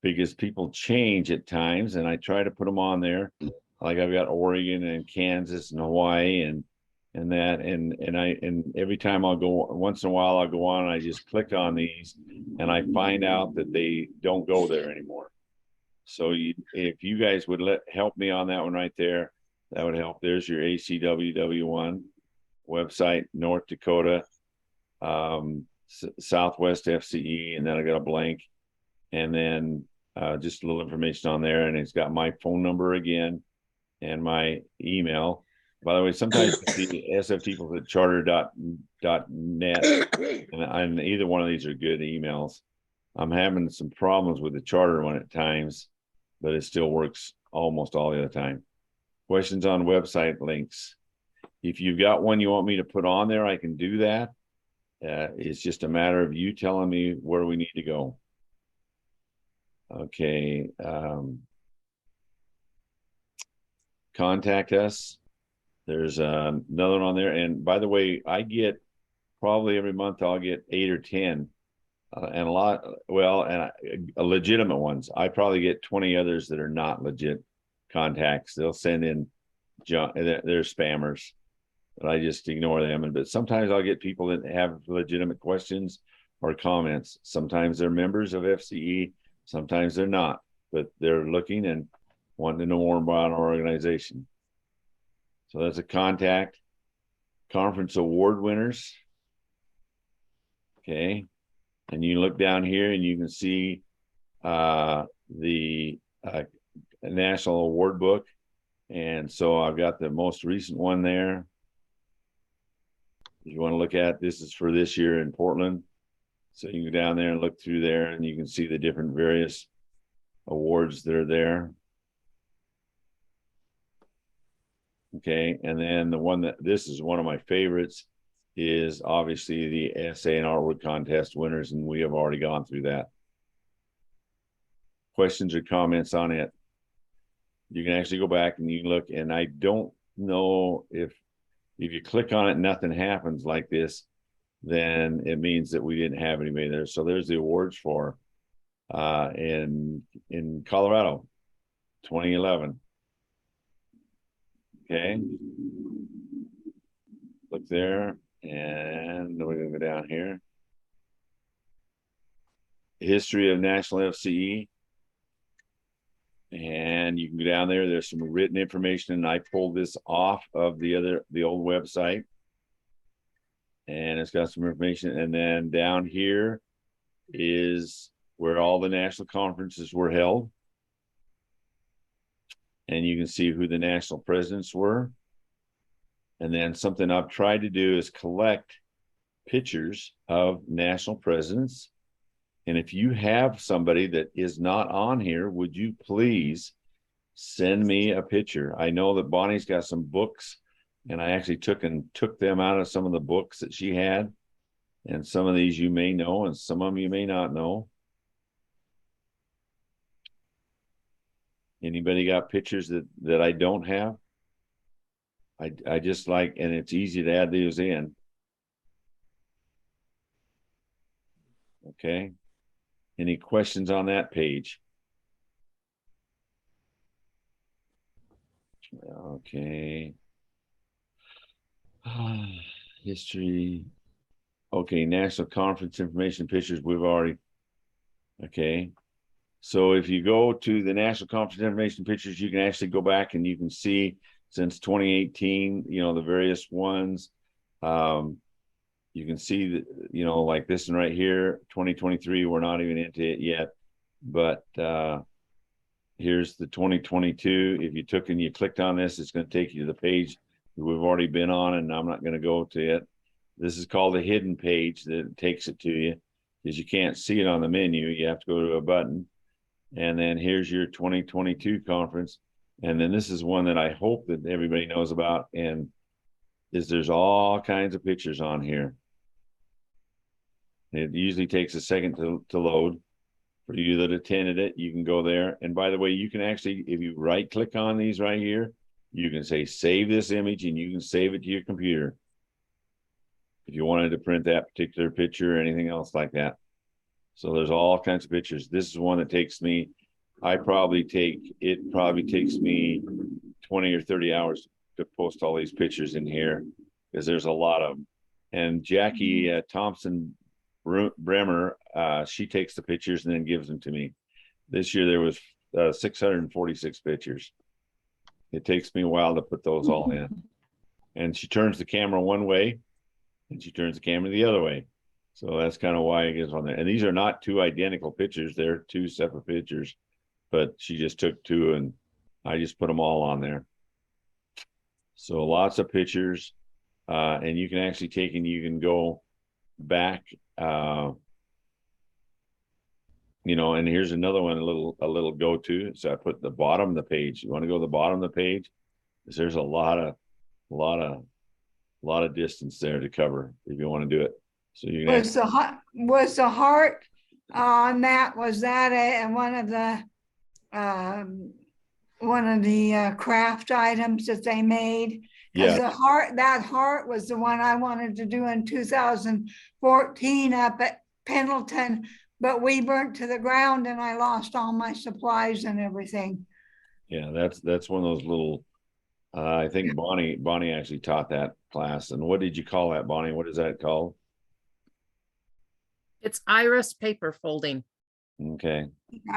because people change at times, and I try to put them on there. Like I've got Oregon and Kansas and Hawaii and that, and every time I'll go, once in a while I'll go on and I just click on these and I find out that they don't go there anymore. So if you guys would help me on that one right there, that would help. There's your ACWW1 website, North Dakota, Southwest FCE, and then I got a blank, and then just a little information on there, and it's got my phone number again, and my email. By the way, sometimes the sfteeples@charter.net, and either one of these are good emails. I'm having some problems with the charter one at times, but it still works almost all the other time. Questions on website links. If you've got one you want me to put on there, I can do that. It's just a matter of you telling me where we need to go. Okay. Contact us. There's another one on there. And by the way, I get probably every month I'll get 8 or 10 and a lot, well, and legitimate ones. I probably get 20 others that are not legit contacts. They'll send in junk. They're spammers, but I just ignore them. But sometimes I'll get people that have legitimate questions or comments. Sometimes they're members of FCE, sometimes they're not, but they're looking and wanting to know more about our organization. So that's a contact. Conference award winners. Okay. And you look down here and you can see the National Award Book. And so I've got the most recent one there. If you want to look at, this is for this year in Portland. So you can go down there and look through there and you can see the different various awards that are there. Okay, and then the one that, this is one of my favorites, is obviously the essay and artwork contest winners, and we have already gone through that. Questions or comments on it? You can actually go back and you can look, and I don't know if you click on it and nothing happens like this, then it means that we didn't have anybody there. So there's the awards for in Colorado, 2011. Okay, look there, and we're gonna go down here. History of National Fce, and you can go down there. There's some written information, and I pulled this off of the old website, and it's got some information. And then down here is where all the national conferences were held. And you can see who the national presidents were. And then something I've tried to do is collect pictures of national presidents. And if you have somebody that is not on here, would you please send me a picture? I know that Bonnie's got some books, and I actually took them out of some of the books that she had. And some of these you may know, and some of them you may not know. Anybody got pictures that I don't have? I just like, and it's easy to add those in. Okay. Any questions on that page? Okay. History. Okay, national conference information pictures, we've already. Okay. So if you go to the National Conference Information Pictures, you can actually go back and you can see since 2018, you know, the various ones. You can see that, you know, like this one right here, 2023, we're not even into it yet. But here's the 2022. If you took and you clicked on this, it's going to take you to the page that we've already been on, and I'm not going to go to it. This is called a hidden page that takes it to you, because you can't see it on the menu. You have to go to a button. And then here's your 2022 conference. And then this is one that I hope that everybody knows about, and is there's all kinds of pictures on here. It usually takes a second to load. For you that attended it, you can go there. And by the way, you can actually, if you right click on these right here, you can say save this image, and you can save it to your computer if you wanted to print that particular picture or anything else like that. So there's all kinds of pictures. This is one that takes me, it probably takes me 20 or 30 hours to post all these pictures in here, because there's a lot of them. And Jackie Thompson Bremer, she takes the pictures and then gives them to me. This year there was 646 pictures. It takes me a while to put those all in. And she turns the camera one way and she turns the camera the other way. So that's kind of why it gets on there. And these are not two identical pictures. They're two separate pictures, but she just took two and I just put them all on there. So lots of pictures, and you can actually take and you can go back, you know, and here's another one, a little go-to. So I put the bottom of the page. You want to go to the bottom of the page? Because there's a lot of distance there to cover if you want to do it. So you can Was the heart on that, was that one of the craft items that they made? Because yeah, that heart was the one I wanted to do in 2014 up at Pendleton, but we burnt to the ground and I lost all my supplies and everything. yeah, that's one of those little. I think Bonnie actually taught that class. And what did you call that, Bonnie? What is that called? It's iris paper folding. Okay.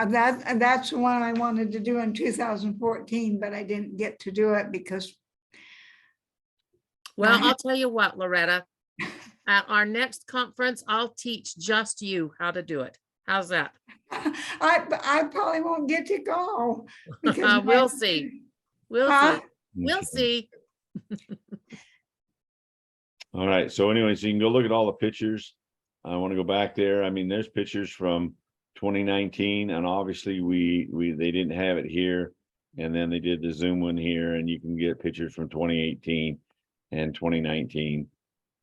That's the one I wanted to do in 2014, but I didn't get to do it because. Well, I'll tell you what, Loretta, at our next conference, I'll teach just you how to do it. How's that? I probably won't get to go. Because We'll see. We'll Huh? see. We'll see. All right. So anyways, you can go look at all the pictures. I want to go back there. I mean, there's pictures from 2019, and obviously they didn't have it here, and then they did the Zoom one here, and you can get pictures from 2018 and 2019.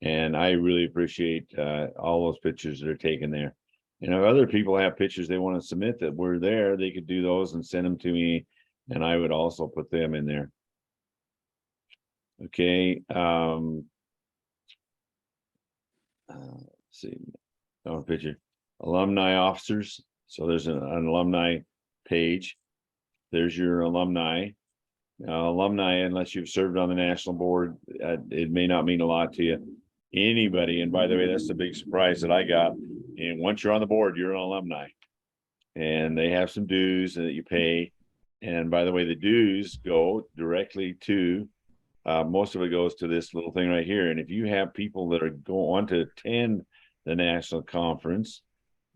And I really appreciate all those pictures that are taken there. And if other people have pictures they want to submit that were there, they could do those and send them to me, and I would also put them in there. Okay. Let's see. Oh, picture. Alumni officers. So there's an alumni page. There's your alumni. Alumni, unless you've served on the national board, it may not mean a lot to you. Anybody, and by the way, that's the big surprise that I got. And once you're on the board, you're an alumni. And they have some dues that you pay. And by the way, the dues go directly to, most of it goes to this little thing right here. And if you have people that are going to attend the national conference,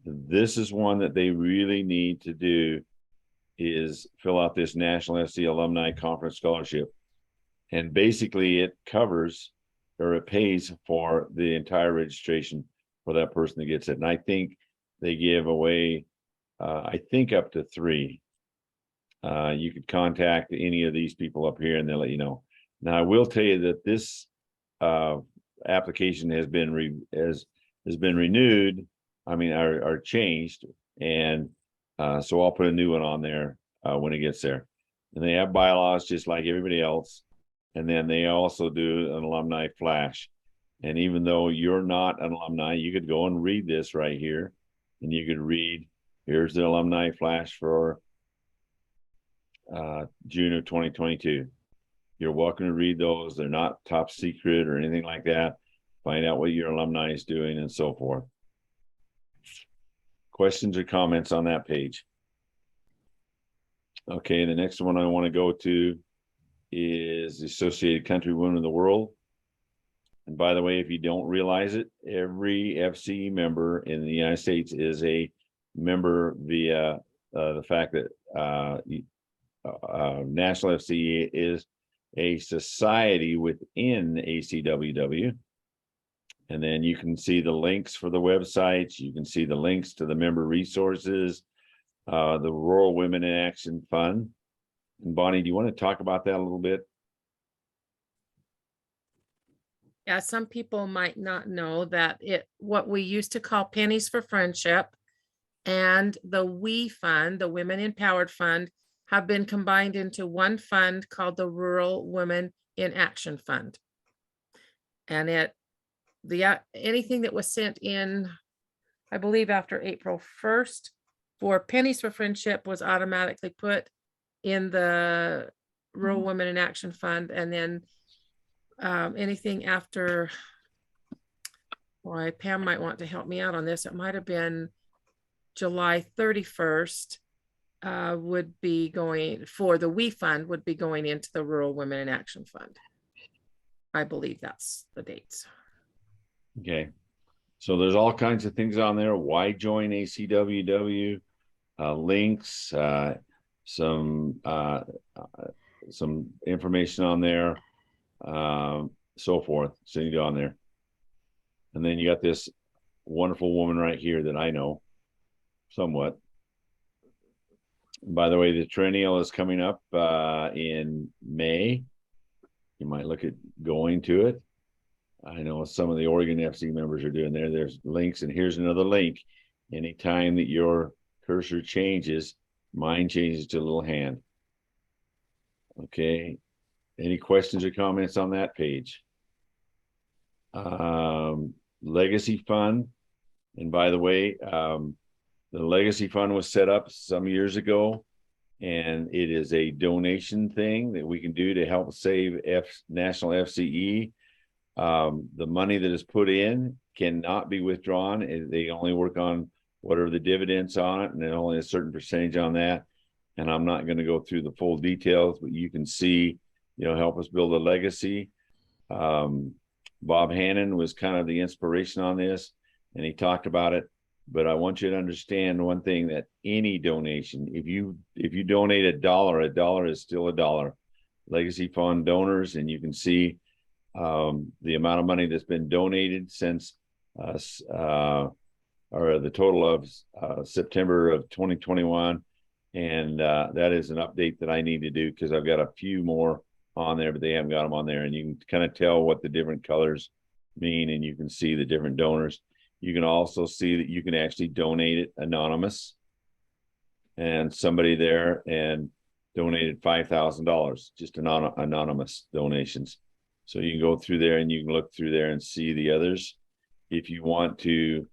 this is one that they really need to do, is fill out this National Fce Alumni Conference Scholarship. And basically it covers, or it pays for the entire registration for that person that gets it. And I think they give away, I think up to 3. You could contact any of these people up here and they'll let you know. Now, I will tell you that this application has been renewed. I mean, are changed, and so I'll put a new one on there when it gets there. And they have bylaws just like everybody else, and then they also do an Alumni Flash. And even though you're not an alumni, you could go and read this right here, and you could read. Here's the Alumni Flash for June of 2022. You're welcome to read those. They're not top secret or anything like that. Find out what your alumni is doing and so forth. Questions or comments on that page? Okay, the next one I want to go to is the Associated Country Women of the World. And by the way, if you don't realize it, every FCE member in the United States is a member via the fact that National Fce is a society within ACWW. And then you can see the links for the websites. You can see the links to the member resources, the Rural Women in Action Fund. And Bonnie, do you want to talk about that a little bit? Yeah, some people might not know that what we used to call pennies for friendship and the WE Fund, the Women Empowered Fund, have been combined into one fund called the Rural Women in Action Fund. And anything that was sent in, I believe after April 1st for pennies for friendship was automatically put in the Rural Women in Action Fund. And then anything after, boy, Pam might want to help me out on this. It might have been July 31st would be going for the WE Fund, would be going into the Rural Women in Action Fund. I believe that's the dates. Okay. So there's all kinds of things on there. Why join ACWW? Links, some information on there. so forth. So you go on there. And then you got this wonderful woman right here that I know somewhat. By the way, the triennial is coming up in May. You might look at going to it. I know some of the Oregon FC members are doing there. There's links, and here's another link. Anytime that your cursor changes, mine changes to a little hand. Okay. Any questions or comments on that page? Legacy fund. And by the way, the legacy fund was set up some years ago, and it is a donation thing that we can do to help save National Fce. The money that is put in cannot be withdrawn. They only work on whatever the dividends on it, and then only a certain percentage on that. And I'm not going to go through the full details, but you can see, help us build a legacy. Bob Hannon was kind of the inspiration on this, and he talked about it. But I want you to understand one thing, that any donation, if you donate $1, $1 is still $1. Legacy fund donors, and you can see the amount of money that's been donated since or the total of September of 2021. And that is an update that I need to do, because I've got a few more on there, but they haven't got them on there. And you can kind of tell what the different colors mean, and you can see the different donors. You can also see that you can actually donate it anonymous. And somebody there and donated $5,000, just anonymous donations. So you can go through there and you can look through there and see the others. If you want to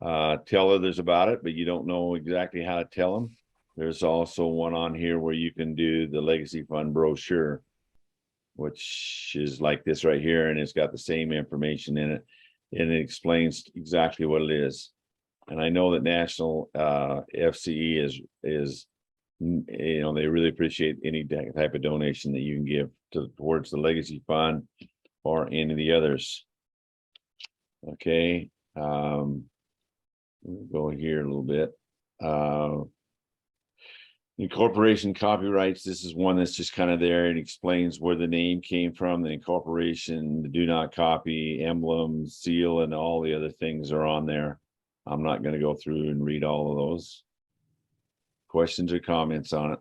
tell others about it, but you don't know exactly how to tell them, there's also one on here where you can do the Legacy Fund brochure, which is like this right here, and it's got the same information in it, and it explains exactly what it is. And I know that National Fce is they really appreciate any type of donation that you can give towards the Legacy Fund or any of the others. Okay, we'll go here a little bit. Incorporation copyrights. This is one that's just kind of there. It explains where the name came from, the incorporation, the do not copy, emblem, seal, and all the other things are on there. I'm not going to go through and read all of those. Questions or comments on it?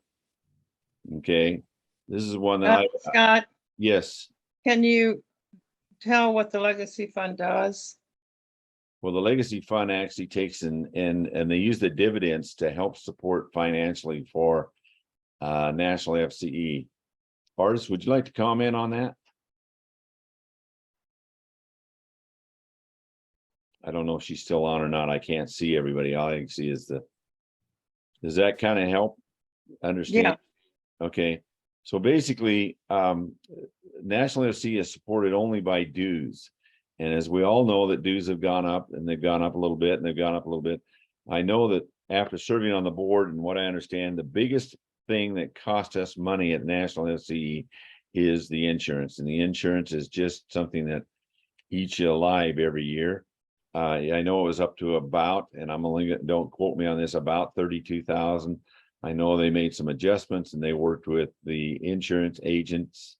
Okay, this is one that Scott, yes. can you tell what the Legacy Fund does? Well, the Legacy Fund actually takes and they use the dividends to help support financially for National Fce. Artist, would you like to comment on that? I don't know if she's still on or not. I can't see everybody. All I can see is does that kind of help understand? Yeah. Okay. So basically, National Fce is supported only by dues. And as we all know, that dues have gone up, and they've gone up a little bit, and they've gone up a little bit. I know that after serving on the board, and what I understand, the biggest thing that cost us money at National Fce is the insurance. And the insurance is just something that eats you alive every year. I know it was up to about, and I'm only, don't quote me on this, about 32,000. I know they made some adjustments, and they worked with the insurance agents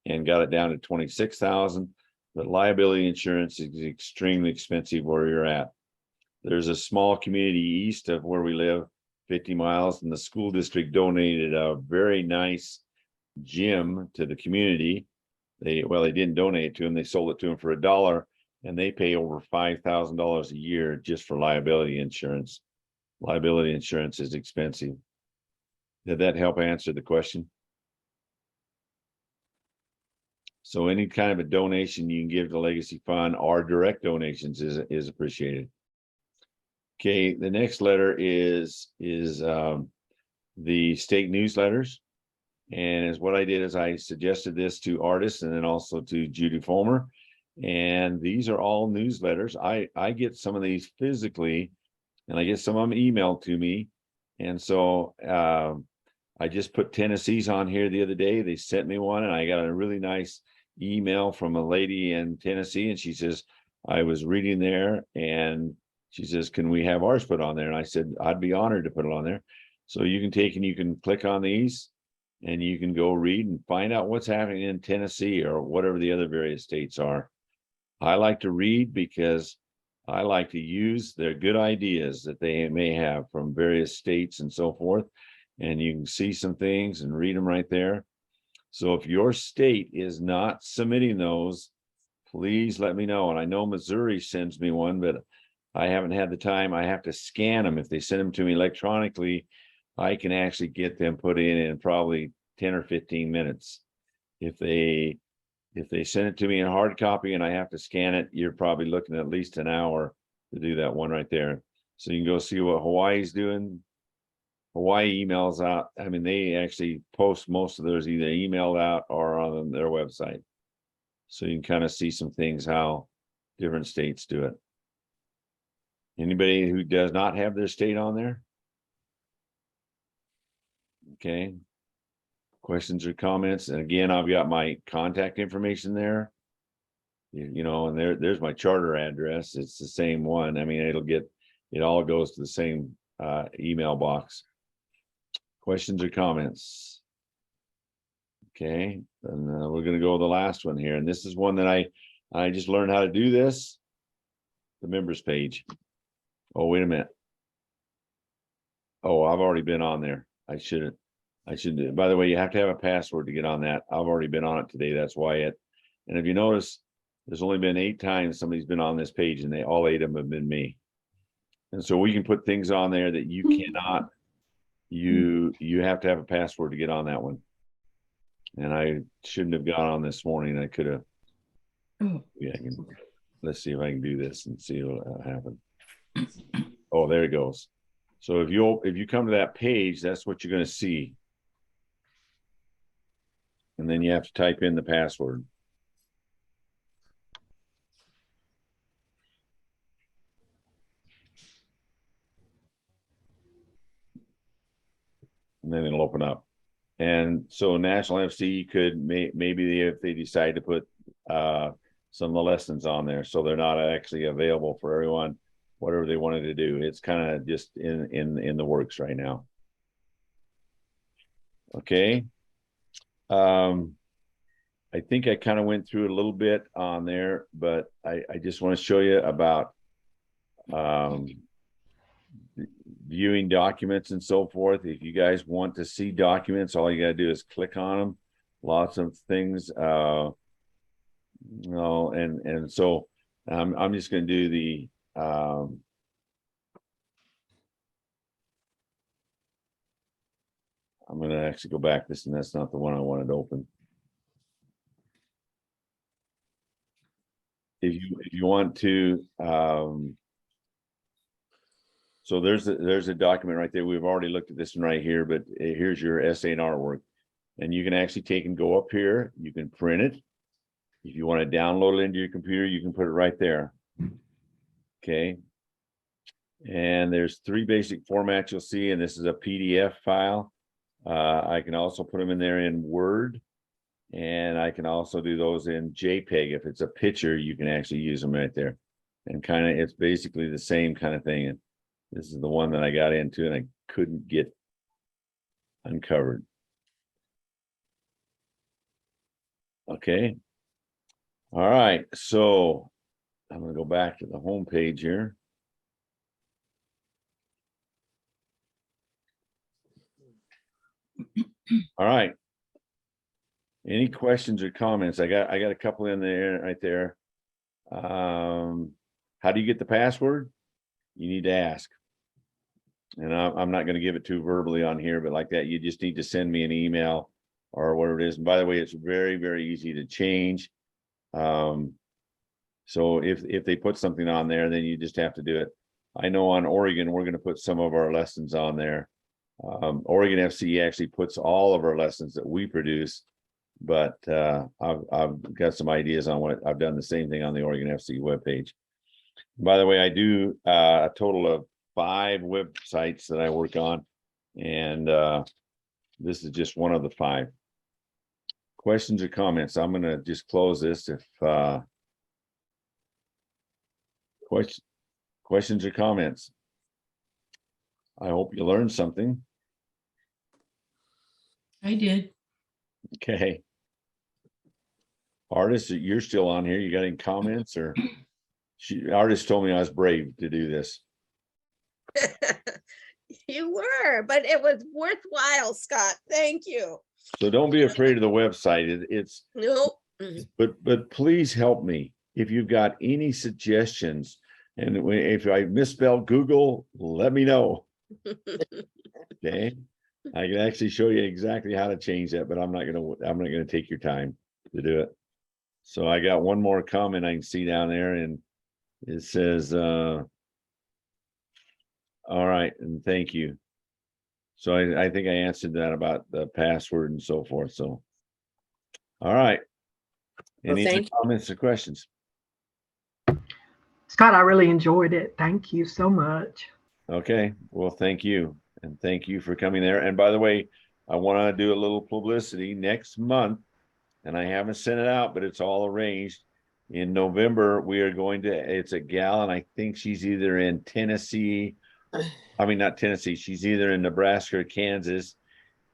and got it down to 26,000. But liability insurance is extremely expensive where you're at. There's a small community east of where we live, 50 miles, and the school district donated a very nice gym to the community. They didn't donate it to them. They sold it to them for $1, and they pay over $5,000 a year just for liability insurance. Liability insurance is expensive. Did that help answer the question? So any kind of a donation you can give to Legacy Fund or direct donations is appreciated. Okay, the next letter is the state newsletters. And as what I did is I suggested this to artists and then also to Judy Fulmer. And these are all newsletters. I get some of these physically, and I get some of them emailed to me. And so I just put Tennessee's on here the other day. They sent me one, and I got a really nice email from a lady in Tennessee, and she says, I was reading there, and she says, can we have ours put on there? And I said, I'd be honored to put it on there. So you can take and you can click on these, and you can go read and find out what's happening in Tennessee or whatever the other various states are. I like to read because I like to use their good ideas that they may have from various states and so forth. And you can see some things and read them right there. So if your state is not submitting those, please let me know. And I know Missouri sends me one, but I haven't had the time. I have to scan them. If they send them to me electronically, I can actually get them put in probably 10 or 15 minutes. If they send it to me in hard copy and I have to scan it, you're probably looking at least an hour to do that one right there. So you can go see what Hawaii's doing. Hawaii emails out. I mean, they actually post most of theirs either emailed out or on their website. So you can kind of see some things, how different states do it. Anybody who does not have their state on there? Okay. Questions or comments? And again, I've got my contact information there. You know, and there's my charter address. It's the same one. I mean, it all goes to the same email box. Questions or comments? Okay, and we're going to go to the last one here. And this is one that I just learned how to do this. The members page. Oh, wait a minute. Oh, I've already been on there. I should. By the way, you have to have a password to get on that. I've already been on it today. That's why and if you notice, there's only been 8 times somebody's been on this page, and all 8 of them have been me. And so we can put things on there that you cannot. You have to have a password to get on that one. And I shouldn't have got on this morning. I could have. Yeah, let's see if I can do this and see what happened. Oh, there it goes. So if you come to that page, that's what you're going to see. And then you have to type in the password. And then it'll open up. And so National Fce could maybe if they decide to put some of the lessons on there, so they're not actually available for everyone, whatever they wanted to do. It's kind of just in the works right now. Okay. I think I kind of went through a little bit on there, but I just want to show you about viewing documents and so forth. If you guys want to see documents, all you got to do is click on them. Lots of things. And so I'm just going to do the I'm going to actually go back this, and that's not the one I wanted to open. If you want to, so there's a document right there. We've already looked at this one right here, but here's your essay and artwork, and you can actually take and go up here. You can print it. If you want to download it into your computer, you can put it right there. Okay. And there's 3 basic formats you'll see, and this is a PDF file. I can also put them in there in Word, and I can also do those in JPEG. If it's a picture, you can actually use them right there. And kind of, it's basically the same kind of thing. And this is the one that I got into and I couldn't get uncovered. Okay. All right. So I'm going to go back to the home page here. All right. Any questions or comments? I got a couple in there right there. How do you get the password? You need to ask. And I'm not going to give it to you verbally on here, but like that, you just need to send me an email or whatever it is. And by the way, it's very, very easy to change. So if they put something on there, then you just have to do it. I know on Oregon, we're going to put some of our lessons on there. Oregon Fce actually puts all of our lessons that we produce, but I've got some ideas on what I've done the same thing on the Oregon Fce webpage. By the way, I do a total of 5 websites that I work on, and this is just one of the 5. Questions or comments? I'm going to just close this. If questions or comments? I hope you learned something. I did. Okay. Artist, you're still on here. You got any comments or? Artist told me I was brave to do this. You were, but it was worthwhile, Scott. Thank you. So don't be afraid of the website. It's, Nope. but please help me. If you've got any suggestions, and if I misspelled Google, let me know. Okay. I can actually show you exactly how to change that, but I'm not gonna take your time to do it. So I got one more comment I can see down there, and it says, all right, and thank you. So I think I answered that about the password and so forth, so. All right. Well, Any other thank you. comments or questions? Scott, I really enjoyed it. Thank you so much. Okay, well, thank you. And thank you for coming there. And by the way, I want to do a little publicity next month. And I haven't sent it out, but it's all arranged. In November, we are going to, it's a gal, and I think she's either in Tennessee. I mean, not Tennessee. She's either in Nebraska or Kansas.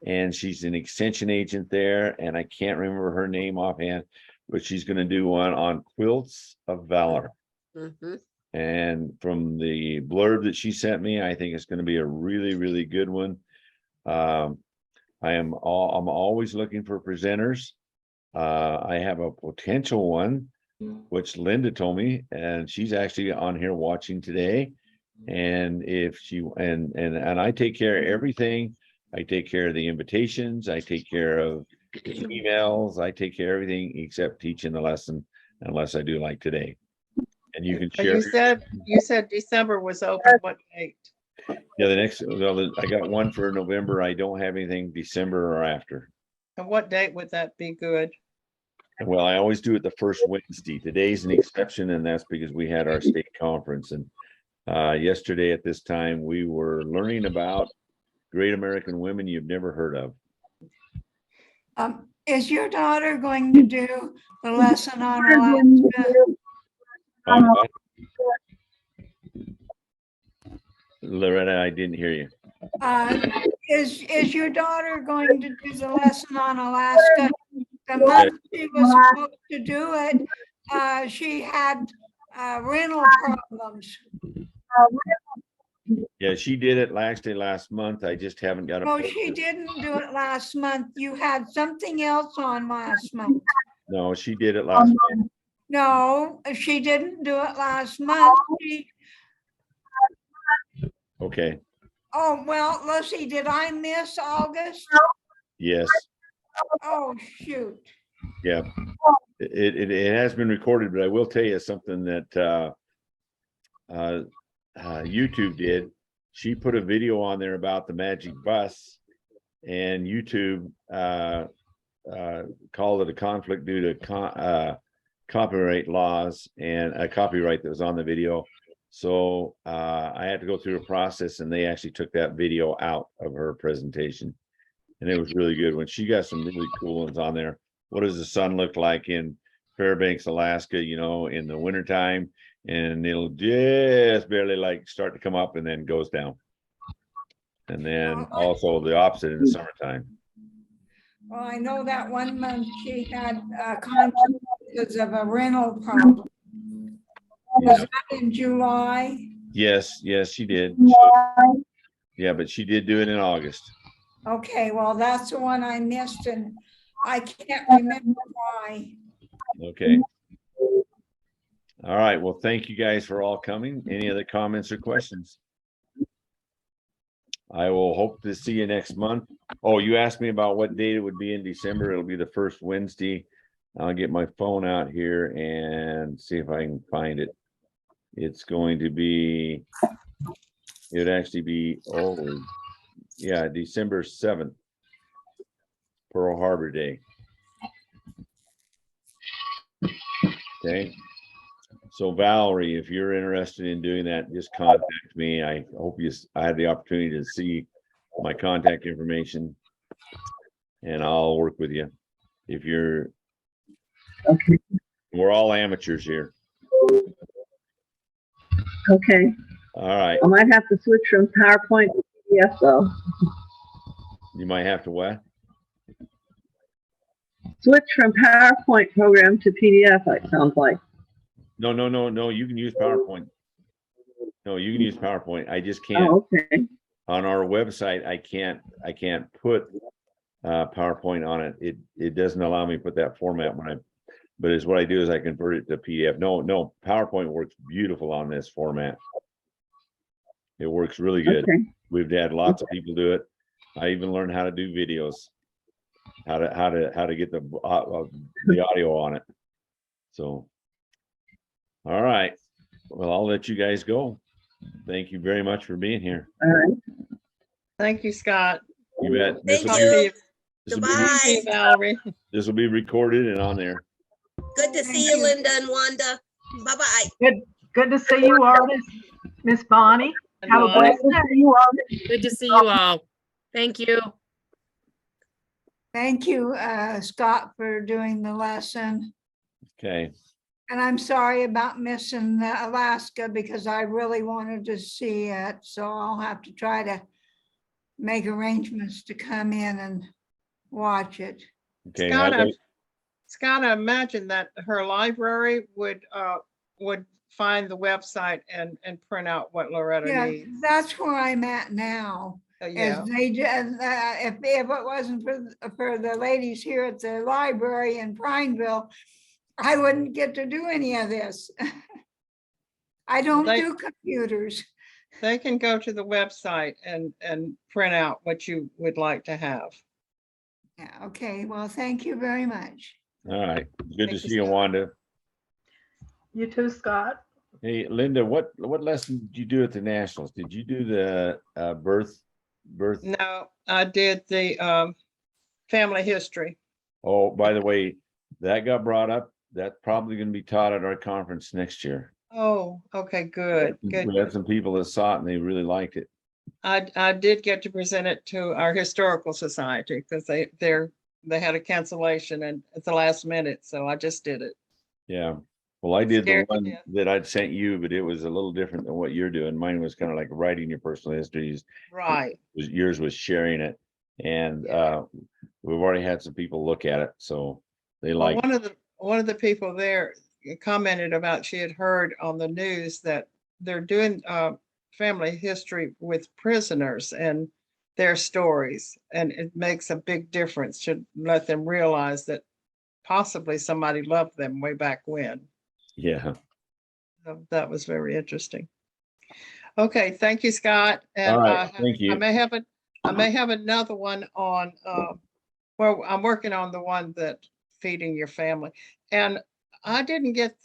And she's an extension agent there. And I can't remember her name offhand, but she's going to do one on quilts of valor. Mhm. And from the blurb that she sent me, I think it's going to be a really, really good one. I'm always looking for presenters. I have a potential one, which Linda told me, and she's actually on here watching today. And if she and I take care of everything. I take care of the invitations. I take care of the emails. I take care of everything except teaching the lesson, unless I do like today. And you can But share. you said December was open. What date? Yeah, I got one for November. I don't have anything December or after. And what date would that be good? Well, I always do it the first Wednesday. Today's an exception, and that's because we had our state conference. And yesterday at this time, we were learning about great American women you've never heard of. Is your daughter going to do the lesson on Alaska? Loretta, I didn't hear you. Is your daughter going to do the lesson on Alaska? The month she was supposed to do it, she had rental problems. Yeah, she did it last month. I just haven't got No, a. she didn't do it last month. You had something else on last month. No, she did it last month. No, she didn't do it last month. Okay, Oh, well, let's see, did I miss August? yes, Oh, shoot. yeah. It has been recorded, but I will tell you something that YouTube did. She put a video on there about the magic bus, and YouTube called it a conflict due to copyright laws and a copyright that was on the video. So I had to go through a process, and they actually took that video out of her presentation, and it was really good. When she got some really cool ones on there. What does the sun look like in Fairbanks, Alaska, in the wintertime? And it'll just barely like start to come up and then goes down. And then also the opposite in the summertime. Well, I know that one month she had conflict because of a rental problem. Was that in July? Yes, she did. Yeah, but she did do it in August. Okay, well, that's the one I missed, and I can't remember why. Okay. All right. Well, thank you guys for all coming. Any other comments or questions? I will hope to see you next month. Oh, you asked me about what date it would be in December. It'll be the first Wednesday. I'll get my phone out here and see if I can find it. It's going to be, it would actually be, December 7th, Pearl Harbor Day. Okay. So Valerie, if you're interested in doing that, just contact me. I hope I have the opportunity to see my contact information, and I'll work with you. If you're, Okay. We're all amateurs here. Okay. All right. I might have to switch from PowerPoint to PDF though. You might have to what? switch from PowerPoint program to PDF, it sounds like. No, you can use PowerPoint. No, you can use PowerPoint. I just can't, Oh, okay. on our website, I can't put PowerPoint on it. It doesn't allow me to put that format but it's what I do is I convert it to PDF. No, PowerPoint works beautiful on this format. It works really good. Okay. We've had lots of people do it. I even learned how to do videos, how to get the audio on it. So, all right. Well, I'll let you guys go. Thank you very much for being here. All right. Thank you, Scott. You bet. Thank Talk to you. you. This will be, Goodbye. See you, Valerie. this will be recorded and on there. Good to see you, Linda and Wanda. Bye-bye. Good to see you, artist. Miss Bonnie. Have a Bye. blessed day. Good to see you all. Thank you. Thank you, Scott, for doing the lesson. Okay. And I'm sorry about missing the Alaska because I really wanted to see it. So I'll have to try to make arrangements to come in and watch it. Okay. Scott, I imagine that her library would find the website and print out what Loretta Yeah, needs. that's where I'm at now. Yeah, As they just, if it wasn't for the ladies here at the library in Prineville, I wouldn't get to do any of this. I don't They- do computers. they can go to the website and print out what you would like to have. Yeah, okay, well, thank you very much. All right. Good to Thank you, see you, Scott. Wanda. You too, Scott. Hey, Linda, what lesson did you do at the Nationals? Did you do the birth? No, I did the family history. Oh, by the way, that got brought up. That's probably going to be taught at our conference next year. Oh, okay, good. We had some people that saw it and they really liked it. I did get to present it to our historical society because they had a cancellation and at the last minute, so I just did it. Yeah. Well, I did the Scared to one death. that I'd sent you, but it was a little different than what you're doing. Mine was kind of like writing your personal histories. Right. Yours was sharing it. And Yeah. we've already had some people look at it, so they Well, like. one of the people there commented about she had heard on the news that they're doing family history with prisoners and their stories, and it makes a big difference to let them realize that possibly somebody loved them way back when. Yeah. So that was very interesting. Okay, thank you, Scott. And All right, thank you. I may have another one on, well, I'm working on the one that feeding your family. And I didn't get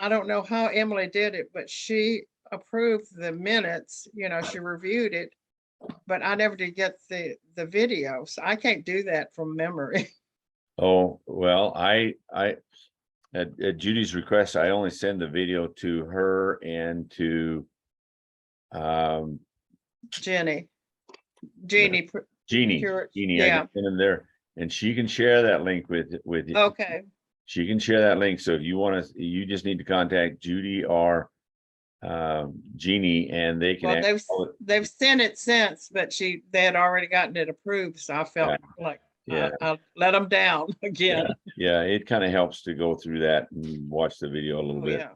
I don't know how Emily did it, but she approved the minutes, she reviewed it, but I never did get the video. So I can't do that from memory. Oh, well, at Judy's request, I only send the video to her and to Jeannie. Jeannie. Pure- Jeannie, I yeah. can send them there and she can share that link with you. Okay. She can share that link. So if you want to, you just need to contact Judy or Jeannie and they can. Well, they've sent it since, but they had already gotten it approved. So I felt like Yeah. I'll let them down again. Yeah, it kind of helps to go through that and watch the video a little Oh, bit. yeah.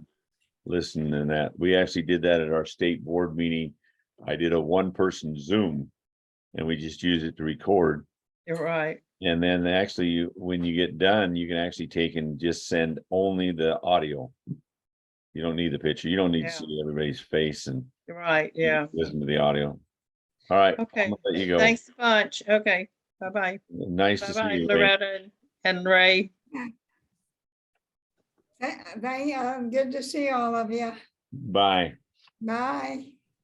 Listen and that. We actually did that at our state board meeting. I did a one-person Zoom and we just use it to record. You're right. And then actually, when you get done, you can actually take and just send only the audio. You don't need the picture. You don't need to see everybody's face and You're right. Yeah. listen to the audio. All right. Okay. I'm gonna let you go. Thanks a bunch. Okay. Bye-bye. Nice to see Bye-bye, you. Ray. Loretta and Ray. Good to see all of you. Bye. Bye.